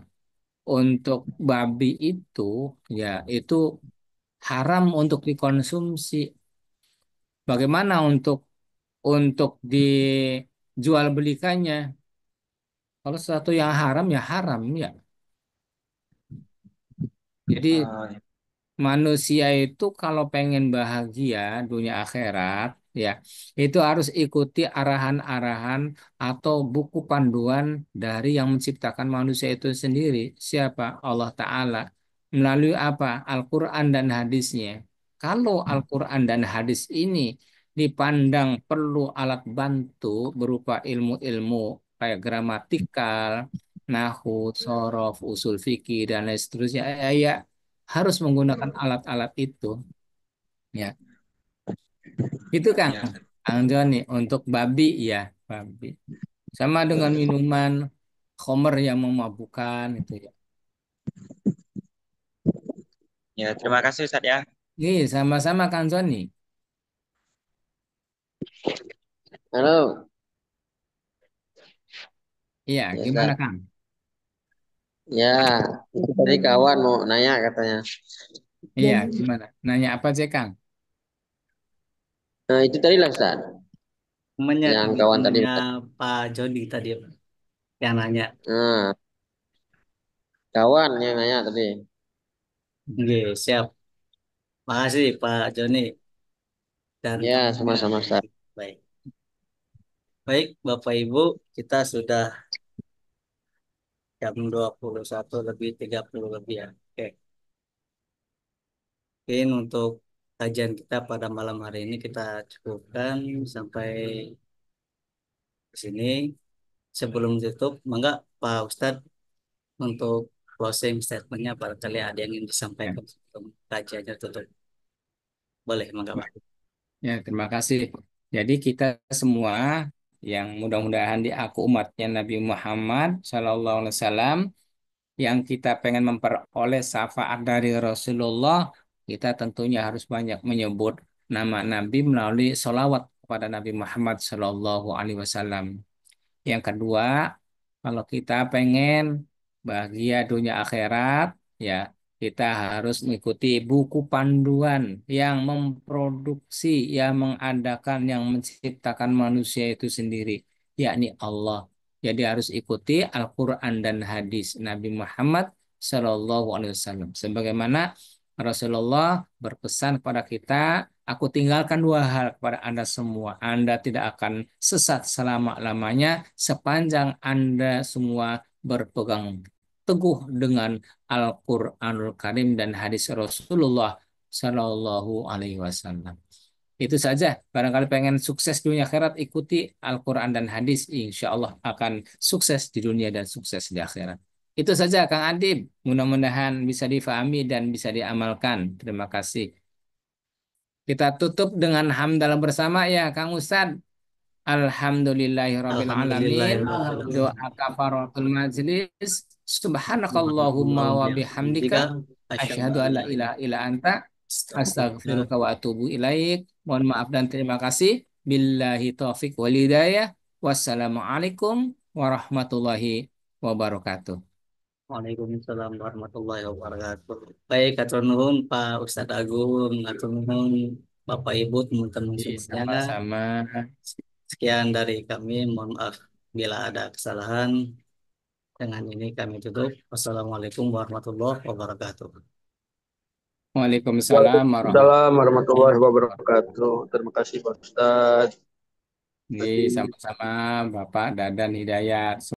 untuk babi itu, ya itu haram untuk dikonsumsi. Bagaimana untuk dijual belikannya? Kalau sesuatu yang haram ya haram ya. Jadi Eh, manusia itu kalau pengen bahagia dunia akhirat ya itu harus ikuti arahan-arahan atau buku panduan dari yang menciptakan manusia itu sendiri. Siapa? Allah Ta'ala. Melalui apa? Al-Quran dan hadisnya. Kalau Al-Quran dan hadis ini dipandang perlu alat bantu berupa ilmu-ilmu kayak gramatikal, nahu, sorof, usul fikih dan lain seterusnya, ya harus menggunakan alat-alat itu. Ya, itu Kang ya. Kang Joni, untuk babi ya, babi. Sama dengan minuman khamr yang memabukkan itu ya. Ya, terima kasih Ustaz ya. Nih, sama-sama Kang Joni. Halo, Iya, ya gimana Ustaz. Kang? Ya, itu tadi kawan mau nanya katanya. Iya, gimana? Nanya apa sih Kang? Nah, itu tadi lah Ustaz. Temennya Yang kawan tadi. teman-temannya Pak Jody tadi yang nanya. Nah, kawan yang nanya tadi. Oke, siap. Makasih Pak Joni dan Ya, kawannya. sama-sama Ustaz. Baik. Baik, Bapak Ibu, kita sudah jam 21 lebih 30 lebih ya. Oke. Mungkin untuk kajian kita pada malam hari ini kita cukupkan sampai di sini. Sebelum tutup, mangga Pak Ustadz untuk closing statementnya barangkali ada yang ingin Ya. disampaikan sebelum kajiannya tutup. Boleh, mangga Pak. Ya, terima kasih. Jadi kita semua yang mudah-mudahan diaku umatnya Nabi Muhammad SAW, yang kita pengen memperoleh syafaat dari Rasulullah, kita tentunya harus banyak menyebut nama Nabi melalui sholawat kepada Nabi Muhammad SAW. Yang kedua, kalau kita pengen bahagia dunia akhirat, ya kita harus mengikuti buku panduan yang memproduksi, yang mengadakan, yang menciptakan manusia itu sendiri, yakni Allah. Jadi harus ikuti Al-Quran dan hadis Nabi Muhammad Shallallahu Alaihi Wasallam. Sebagaimana Rasulullah berpesan kepada kita, aku tinggalkan dua hal kepada Anda semua. Anda tidak akan sesat selama-lamanya sepanjang Anda semua berpegang teguh dengan Al-Quranul Karim dan hadis Rasulullah Shallallahu Alaihi Wasallam. Itu saja. Barangkali pengen sukses dunia akhirat, ikuti Al-Quran dan hadis. Insya Allah akan sukses di dunia dan sukses di akhirat. Itu saja, Kang Adib. Mudah-mudahan bisa difahami dan bisa diamalkan. Terima kasih. Kita tutup dengan hamdalah bersama ya, Kang Ustad. Alhamdulillahirabbil alamin. Alhamdulillahirobbilalamin. Doa kafaratul majlis. Subhanakallahumma Subhanallah wa bihamdika bihamdika asyhadu asyhadu an alla la ilaha illa anta astaghfiruka. astaghfiruka wa atubu ilaik. Mohon maaf dan terima kasih. Billahi taufik wal hidayah. Wassalamualaikum warahmatullahi wabarakatuh. Waalaikumsalam warahmatullahi wabarakatuh. Baik, atur nuhun Pak Ustadz Agung, atur nuhun Bapak Ibu, teman-teman semuanya. Sama-sama. Sekian dari kami, mohon maaf bila ada kesalahan. Dengan ini kami tutup. Wassalamualaikum warahmatullahi wabarakatuh. Waalaikumsalam Waalaikumsalam warahmatullahi warahmatullahi wabarakatuh. wabarakatuh. Terima kasih Pak Ustadz. Sama-sama Bapak Dadan Hidayat.